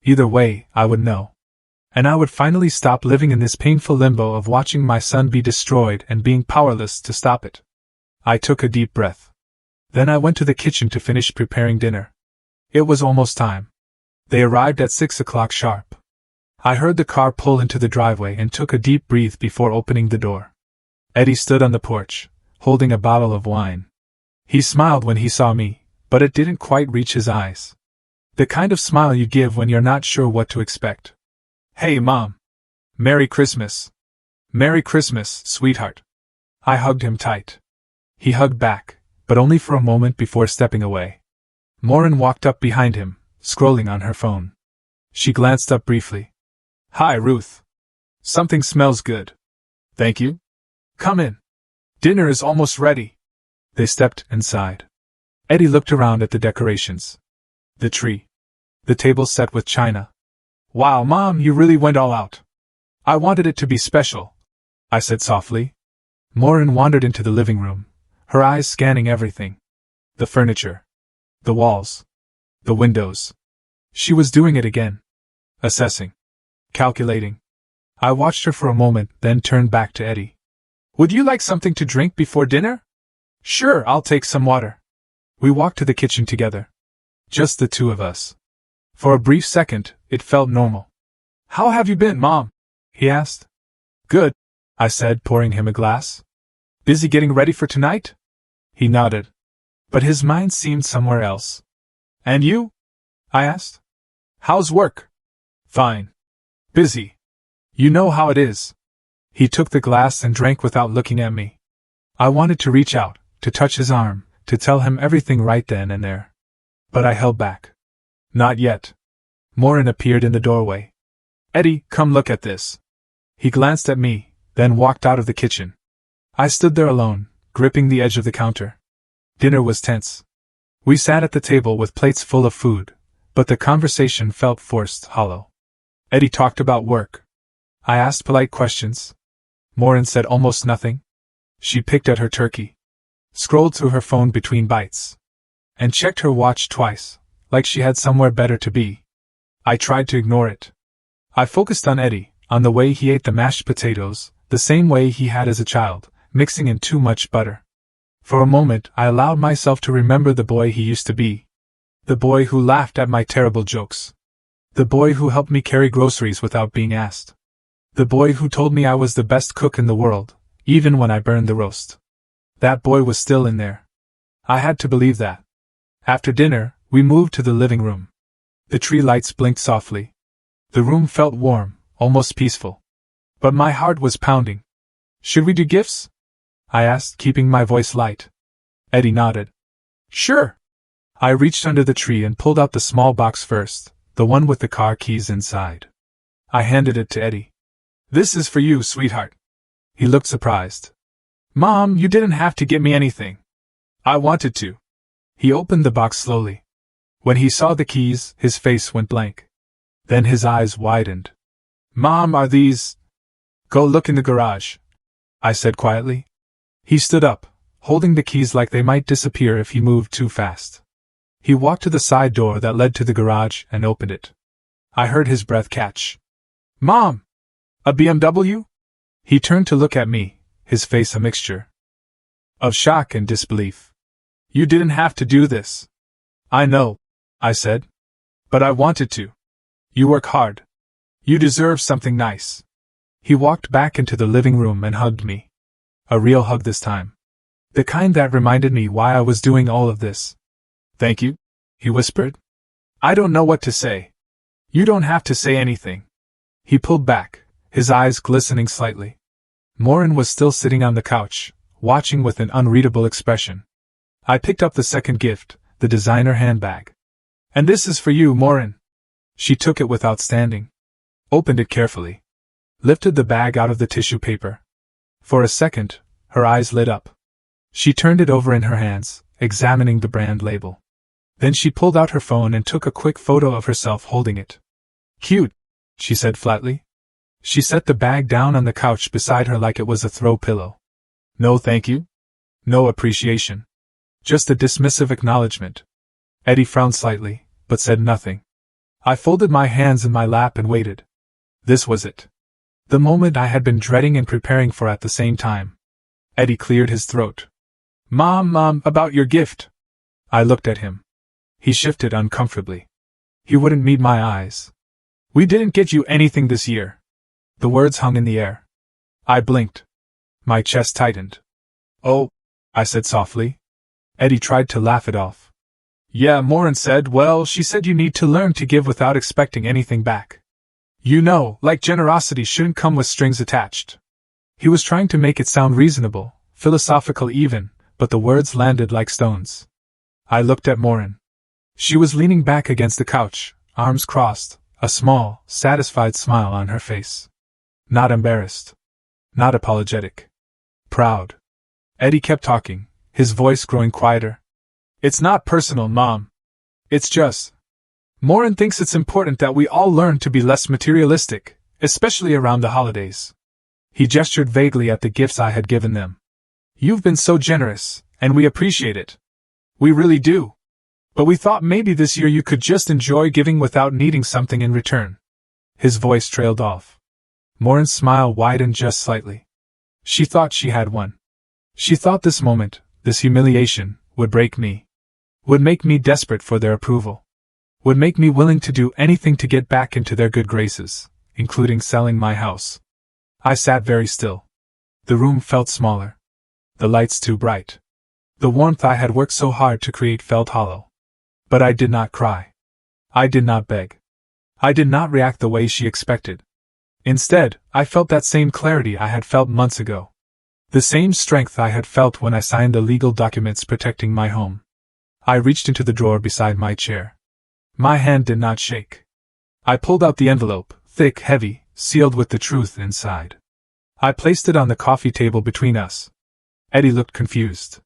Either way, I would know. And I would finally stop living in this painful limbo of watching my son be destroyed and being powerless to stop it. I took a deep breath. Then I went to the kitchen to finish preparing dinner. It was almost time. They arrived at 6 o'clock sharp. I heard the car pull into the driveway and took a deep breath before opening the door. Eddie stood on the porch, holding a bottle of wine. He smiled when he saw me, but it didn't quite reach his eyes. The kind of smile you give when you're not sure what to expect. "Hey, Mom! Merry Christmas! Merry Christmas, sweetheart!" I hugged him tight. He hugged back, but only for a moment before stepping away. Maureen walked up behind him, scrolling on her phone. She glanced up briefly. "Hi, Ruth. Something smells good. Thank you. Come in. Dinner is almost ready." They stepped inside. Eddie looked around at the decorations. The tree. The table set with china. "Wow, Mom, you really went all out. I wanted it to be special," I said softly. Maureen wandered into the living room, her eyes scanning everything. The furniture. The walls. The windows. She was doing it again. Assessing. Calculating. I watched her for a moment, then turned back to Eddie. "Would you like something to drink before dinner?" "Sure, I'll take some water." We walked to the kitchen together. Just the two of us. For a brief second, it felt normal. "How have you been, Mom?" he asked. "Good," I said, pouring him a glass. "Busy getting ready for tonight?" He nodded. But his mind seemed somewhere else. "And you?" I asked. "How's work?" "Fine. Busy. You know how it is." He took the glass and drank without looking at me. I wanted to reach out, to touch his arm, to tell him everything right then and there. But I held back. "Not yet." Maureen appeared in the doorway. "Eddie, come look at this." He glanced at me, then walked out of the kitchen. I stood there alone, gripping the edge of the counter. Dinner was tense. We sat at the table with plates full of food, but the conversation felt forced, hollow. Eddie talked about work. I asked polite questions. Maureen said almost nothing. She picked at her turkey, scrolled through her phone between bites, and checked her watch twice, like she had somewhere better to be. I tried to ignore it. I focused on Eddie, on the way he ate the mashed potatoes, the same way he had as a child, mixing in too much butter. For a moment, I allowed myself to remember the boy he used to be. The boy who laughed at my terrible jokes. The boy who helped me carry groceries without being asked. The boy who told me I was the best cook in the world, even when I burned the roast. That boy was still in there. I had to believe that. After dinner, we moved to the living room. The tree lights blinked softly. The room felt warm, almost peaceful. But my heart was pounding. "Should we do gifts?" I asked, keeping my voice light. Eddie nodded. "Sure." I reached under the tree and pulled out the small box first, the one with the car keys inside. I handed it to Eddie. "This is for you, sweetheart." He looked surprised. "Mom, you didn't have to get me anything." "I wanted to." He opened the box slowly. When he saw the keys, his face went blank. Then his eyes widened. "Mom, are these—" "Go look in the garage," I said quietly. He stood up, holding the keys like they might disappear if he moved too fast. He walked to the side door that led to the garage and opened it. I heard his breath catch. "Mom! A BMW?" He turned to look at me, his face a mixture of shock and disbelief. "You didn't have to do this." "I know," I said. "But I wanted to. You work hard. You deserve something nice." He walked back into the living room and hugged me. A real hug this time. The kind that reminded me why I was doing all of this. "Thank you," he whispered. "I don't know what to say." "You don't have to say anything." He pulled back, his eyes glistening slightly. Maureen was still sitting on the couch, watching with an unreadable expression. I picked up the second gift, the designer handbag. "And this is for you, Maureen." She took it without standing. Opened it carefully. Lifted the bag out of the tissue paper. For a second, her eyes lit up. She turned it over in her hands, examining the brand label. Then she pulled out her phone and took a quick photo of herself holding it. "Cute," she said flatly. She set the bag down on the couch beside her like it was a throw pillow. No thank you. No appreciation. Just a dismissive acknowledgement. Eddie frowned slightly, but said nothing. I folded my hands in my lap and waited. This was it. The moment I had been dreading and preparing for at the same time. Eddie cleared his throat. Mom, about your gift. I looked at him. He shifted uncomfortably. He wouldn't meet my eyes. We didn't get you anything this year. The words hung in the air. I blinked. My chest tightened. Oh, I said softly. Eddie tried to laugh it off. Yeah, Morin said, well, she said you need to learn to give without expecting anything back. You know, like generosity shouldn't come with strings attached. He was trying to make it sound reasonable, philosophical even, but the words landed like stones. I looked at Morin. She was leaning back against the couch, arms crossed, a small, satisfied smile on her face. Not embarrassed. Not apologetic. Proud. Eddie kept talking, his voice growing quieter. It's not personal, Mom. It's just. Morin thinks it's important that we all learn to be less materialistic, especially around the holidays. He gestured vaguely at the gifts I had given them. You've been so generous, and we appreciate it. We really do. But we thought maybe this year you could just enjoy giving without needing something in return. His voice trailed off. Morin's smile widened just slightly. She thought she had won. She thought this moment, this humiliation, would break me. Would make me desperate for their approval. Would make me willing to do anything to get back into their good graces, including selling my house. I sat very still. The room felt smaller. The lights too bright. The warmth I had worked so hard to create felt hollow. But I did not cry. I did not beg. I did not react the way she expected. Instead, I felt that same clarity I had felt months ago. The same strength I had felt when I signed the legal documents protecting my home. I reached into the drawer beside my chair. My hand did not shake. I pulled out the envelope, thick, heavy, sealed with the truth inside. I placed it on the coffee table between us. Eddie looked confused.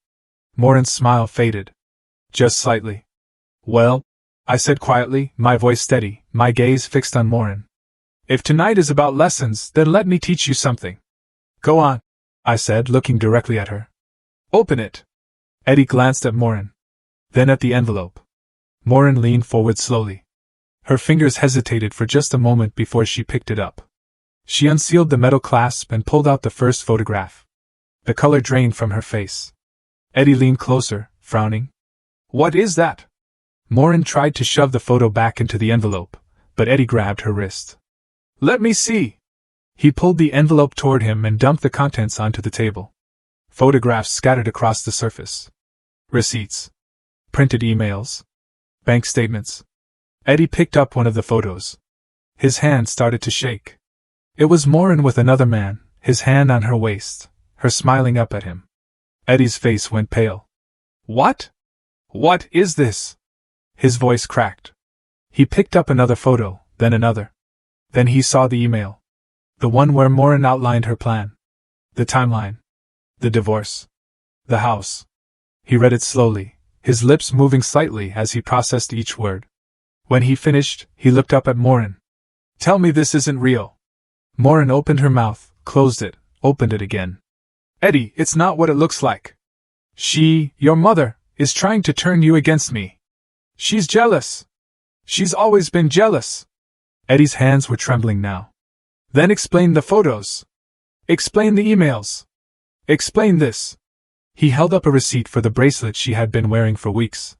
Morin's smile faded. Just slightly. Well, I said quietly, my voice steady, my gaze fixed on Morin. If tonight is about lessons, then let me teach you something. Go on, I said, looking directly at her. Open it. Eddie glanced at Morin. Then at the envelope. Morin leaned forward slowly. Her fingers hesitated for just a moment before she picked it up. She unsealed the metal clasp and pulled out the first photograph. The color drained from her face. Eddie leaned closer, frowning. What is that? Morin tried to shove the photo back into the envelope, but Eddie grabbed her wrist. Let me see. He pulled the envelope toward him and dumped the contents onto the table. Photographs scattered across the surface. Receipts. Printed emails. Bank statements. Eddie picked up one of the photos. His hand started to shake. It was Morin with another man, his hand on her waist, her smiling up at him. Eddie's face went pale. What? What is this? His voice cracked. He picked up another photo, then another. Then he saw the email. The one where Morin outlined her plan. The timeline. The divorce. The house. He read it slowly, his lips moving slightly as he processed each word. When he finished, he looked up at Morin. Tell me this isn't real. Morin opened her mouth, closed it, opened it again. Eddie, it's not what it looks like. She, your mother, is trying to turn you against me. She's jealous. She's always been jealous. Eddie's hands were trembling now. Then explain the photos. Explain the emails. Explain this. He held up a receipt for the bracelet she had been wearing for weeks.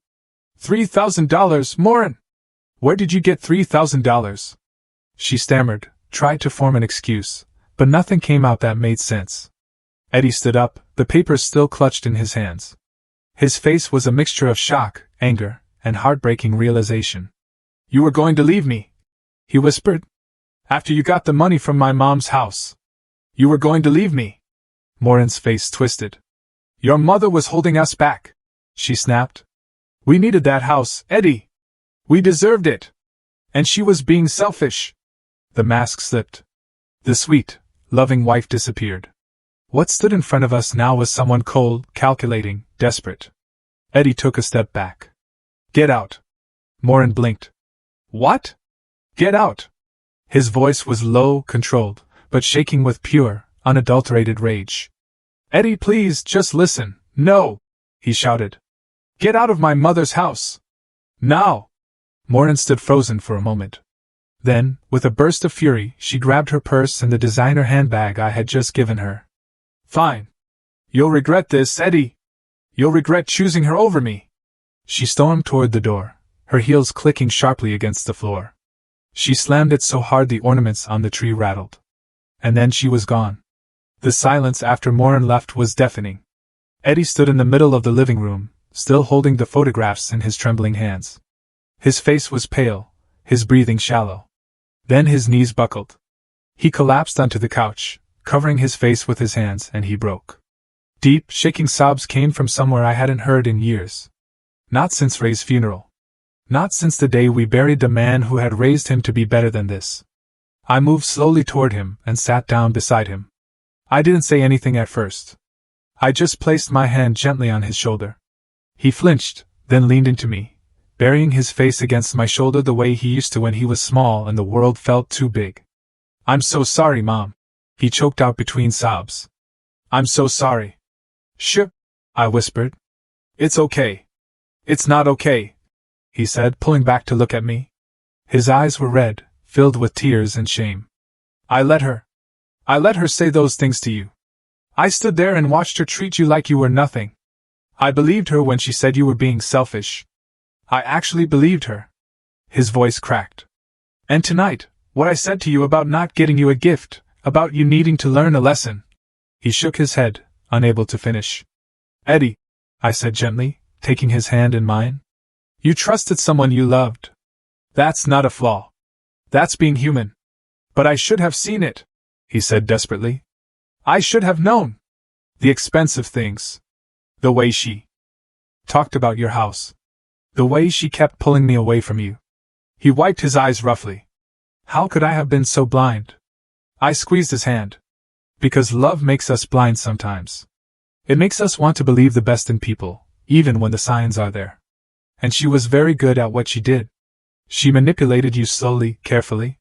$3,000, Morin! Where did you get $3,000? She stammered, tried to form an excuse, but nothing came out that made sense. Eddie stood up, the papers still clutched in his hands. His face was a mixture of shock, anger, and heartbreaking realization. You were going to leave me, he whispered. After you got the money from my mom's house. You were going to leave me. Morin's face twisted. Your mother was holding us back, she snapped. We needed that house, Eddie. We deserved it. And she was being selfish. The mask slipped. The sweet, loving wife disappeared. What stood in front of us now was someone cold, calculating, desperate. Eddie took a step back. Get out. Morin blinked. What? Get out. His voice was low, controlled, but shaking with pure, unadulterated rage. Eddie, please, just listen. No, he shouted. Get out of my mother's house. Now. Morin stood frozen for a moment. Then, with a burst of fury, she grabbed her purse and the designer handbag I had just given her. Fine. You'll regret this, Eddie. You'll regret choosing her over me. She stormed toward the door, her heels clicking sharply against the floor. She slammed it so hard the ornaments on the tree rattled. And then she was gone. The silence after Morin left was deafening. Eddie stood in the middle of the living room, still holding the photographs in his trembling hands. His face was pale, his breathing shallow. Then his knees buckled. He collapsed onto the couch, covering his face with his hands, and he broke. Deep, shaking sobs came from somewhere I hadn't heard in years. Not since Ray's funeral. Not since the day we buried the man who had raised him to be better than this. I moved slowly toward him and sat down beside him. I didn't say anything at first. I just placed my hand gently on his shoulder. He flinched, then leaned into me, burying his face against my shoulder the way he used to when he was small and the world felt too big. "I'm so sorry, Mom," he choked out between sobs. "I'm so sorry." "Shh," I whispered. "It's okay." "It's not okay," he said, pulling back to look at me. His eyes were red, filled with tears and shame. I let her say those things to you. I stood there and watched her treat you like you were nothing. I believed her when she said you were being selfish. I actually believed her." His voice cracked. "And tonight, what I said to you about not getting you a gift, about you needing to learn a lesson." He shook his head, unable to finish. "Eddie," I said gently, taking his hand in mine. "You trusted someone you loved. That's not a flaw. That's being human. But I should have seen it," he said desperately. "I should have known. The expensive things. The way she talked about your house. The way she kept pulling me away from you." He wiped his eyes roughly. "How could I have been so blind?" I squeezed his hand. "Because love makes us blind sometimes. It makes us want to believe the best in people, even when the signs are there. And she was very good at what she did. She manipulated you slowly, carefully.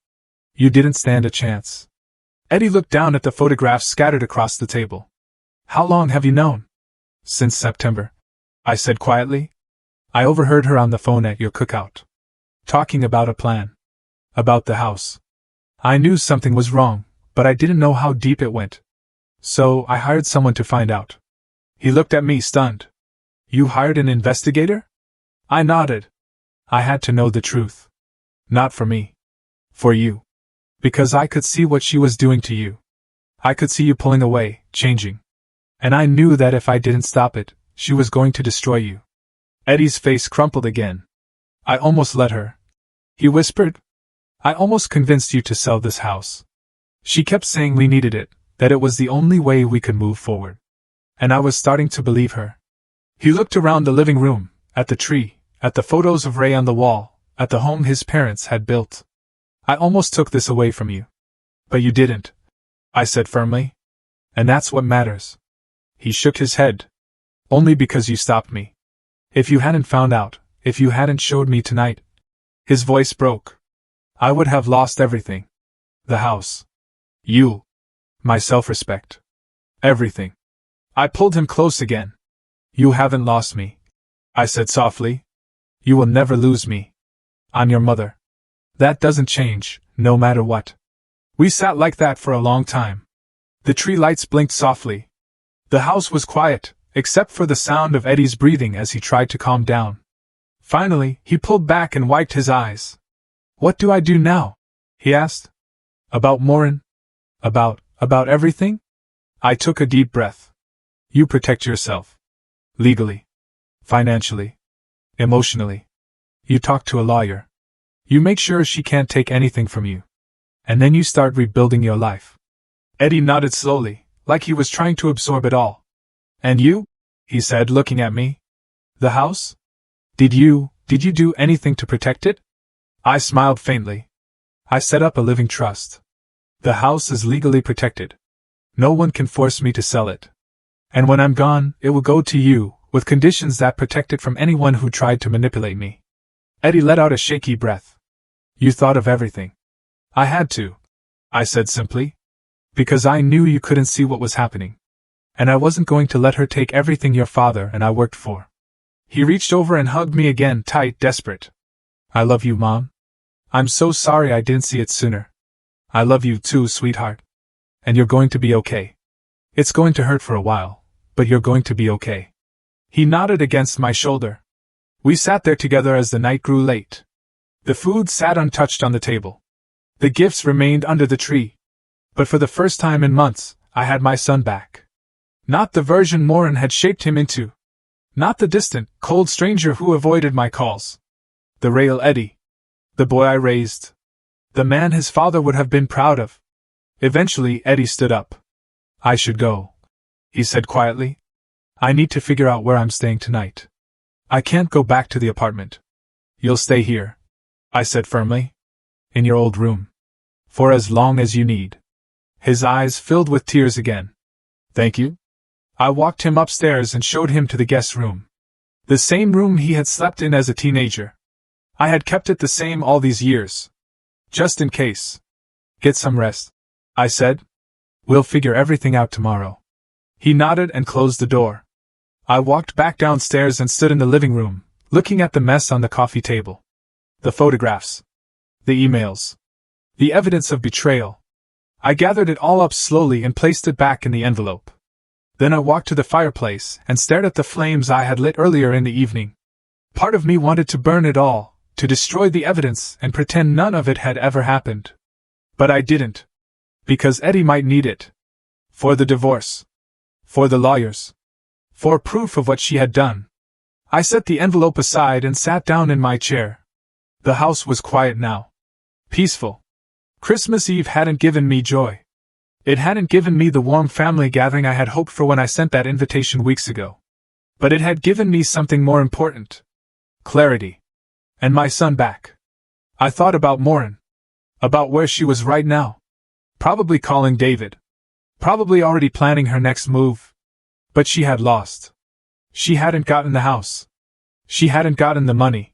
You didn't stand a chance." Eddie looked down at the photographs scattered across the table. "How long have you known?" "Since September," I said quietly. "I overheard her on the phone at your cookout. Talking about a plan. About the house. I knew something was wrong, but I didn't know how deep it went. So I hired someone to find out." He looked at me stunned. "You hired an investigator?" I nodded. "I had to know the truth. Not for me. For you. Because I could see what she was doing to you. I could see you pulling away, changing. And I knew that if I didn't stop it, she was going to destroy you." Eddie's face crumpled again. "I almost let her," he whispered. "I almost convinced you to sell this house. She kept saying we needed it, that it was the only way we could move forward. And I was starting to believe her." He looked around the living room, at the tree, at the photos of Ray on the wall, at the home his parents had built. "I almost took this away from you. But you didn't," I said firmly. "And that's what matters." He shook his head. "Only because you stopped me. If you hadn't found out, if you hadn't showed me tonight..." His voice broke. "I would have lost everything. The house. You. My self-respect. Everything." I pulled him close again. "You haven't lost me," I said softly. "You will never lose me. I'm your mother. That doesn't change, no matter what." We sat like that for a long time. The tree lights blinked softly. The house was quiet, except for the sound of Eddie's breathing as he tried to calm down. Finally, he pulled back and wiped his eyes. "What do I do now?" he asked. "About Morin? About everything?" I took a deep breath. "You protect yourself. Legally. Financially. Emotionally. You talk to a lawyer. You make sure she can't take anything from you. And then you start rebuilding your life." Eddie nodded slowly, like he was trying to absorb it all. "And you?" he said, looking at me. "The house? Did you do anything to protect it?" I smiled faintly. "I set up a living trust. The house is legally protected. No one can force me to sell it. And when I'm gone, it will go to you, with conditions that protect it from anyone who tried to manipulate me." Eddie let out a shaky breath. "You thought of everything." "I had to," I said simply. "Because I knew you couldn't see what was happening. And I wasn't going to let her take everything your father and I worked for." He reached over and hugged me again, tight, desperate. "I love you, Mom. I'm so sorry I didn't see it sooner. I love you too, sweetheart. And you're going to be okay. It's going to hurt for a while, but you're going to be okay. He nodded against my shoulder. We sat there together as the night grew late. The food sat untouched on the table. The gifts remained under the tree. But for the first time in months, I had my son back. Not the version Morin had shaped him into. Not the distant, cold stranger who avoided my calls. The real Eddie. The boy I raised. The man his father would have been proud of. Eventually, Eddie stood up. I should go, he said quietly. I need to figure out where I'm staying tonight. I can't go back to the apartment. You'll stay here, I said firmly. In your old room. For as long as you need. His eyes filled with tears again. Thank you. I walked him upstairs and showed him to the guest room. The same room he had slept in as a teenager. I had kept it the same all these years. Just in case. Get some rest, I said. We'll figure everything out tomorrow. He nodded and closed the door. I walked back downstairs and stood in the living room, looking at the mess on the coffee table. The photographs. The emails. The evidence of betrayal. I gathered it all up slowly and placed it back in the envelope. Then I walked to the fireplace and stared at the flames I had lit earlier in the evening. Part of me wanted to burn it all, to destroy the evidence and pretend none of it had ever happened. But I didn't. Because Eddie might need it. For the divorce. For the lawyers. For proof of what she had done. I set the envelope aside and sat down in my chair. The house was quiet now. Peaceful. Christmas Eve hadn't given me joy. It hadn't given me the warm family gathering I had hoped for when I sent that invitation weeks ago. But it had given me something more important. Clarity. And my son back. I thought about Morin. About where she was right now. Probably calling David. Probably already planning her next move. But she had lost. She hadn't gotten the house. She hadn't gotten the money.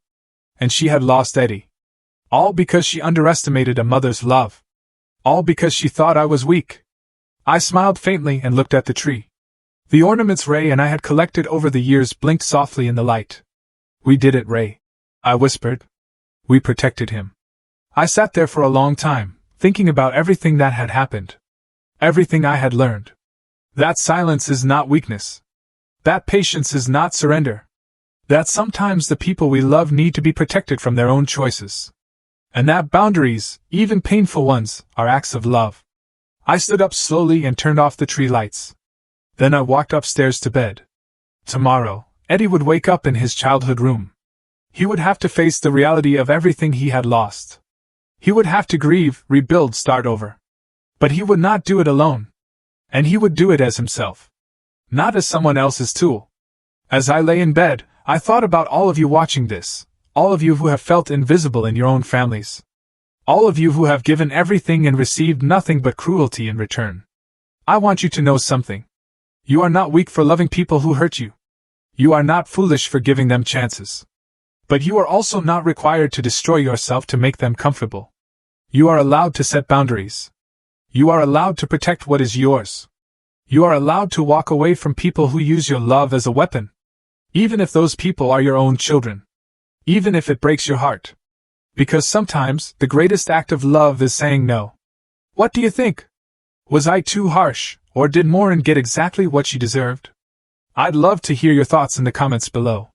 And she had lost Eddie. All because she underestimated a mother's love. All because she thought I was weak. I smiled faintly and looked at the tree. The ornaments Ray and I had collected over the years blinked softly in the light. We did it, Ray, I whispered. We protected him. I sat there for a long time, thinking about everything that had happened. Everything I had learned. That silence is not weakness. That patience is not surrender. That sometimes the people we love need to be protected from their own choices. And that boundaries, even painful ones, are acts of love. I stood up slowly and turned off the tree lights. Then I walked upstairs to bed. Tomorrow, Eddie would wake up in his childhood room. He would have to face the reality of everything he had lost. He would have to grieve, rebuild, start over. But he would not do it alone. And he would do it as himself. Not as someone else's tool. As I lay in bed, I thought about all of you watching this. All of you who have felt invisible in your own families. All of you who have given everything and received nothing but cruelty in return. I want you to know something. You are not weak for loving people who hurt you. You are not foolish for giving them chances. But you are also not required to destroy yourself to make them comfortable. You are allowed to set boundaries. You are allowed to protect what is yours. You are allowed to walk away from people who use your love as a weapon. Even if those people are your own children. Even if it breaks your heart. Because sometimes, the greatest act of love is saying no. What do you think? Was I too harsh, or did Morin get exactly what she deserved? I'd love to hear your thoughts in the comments below.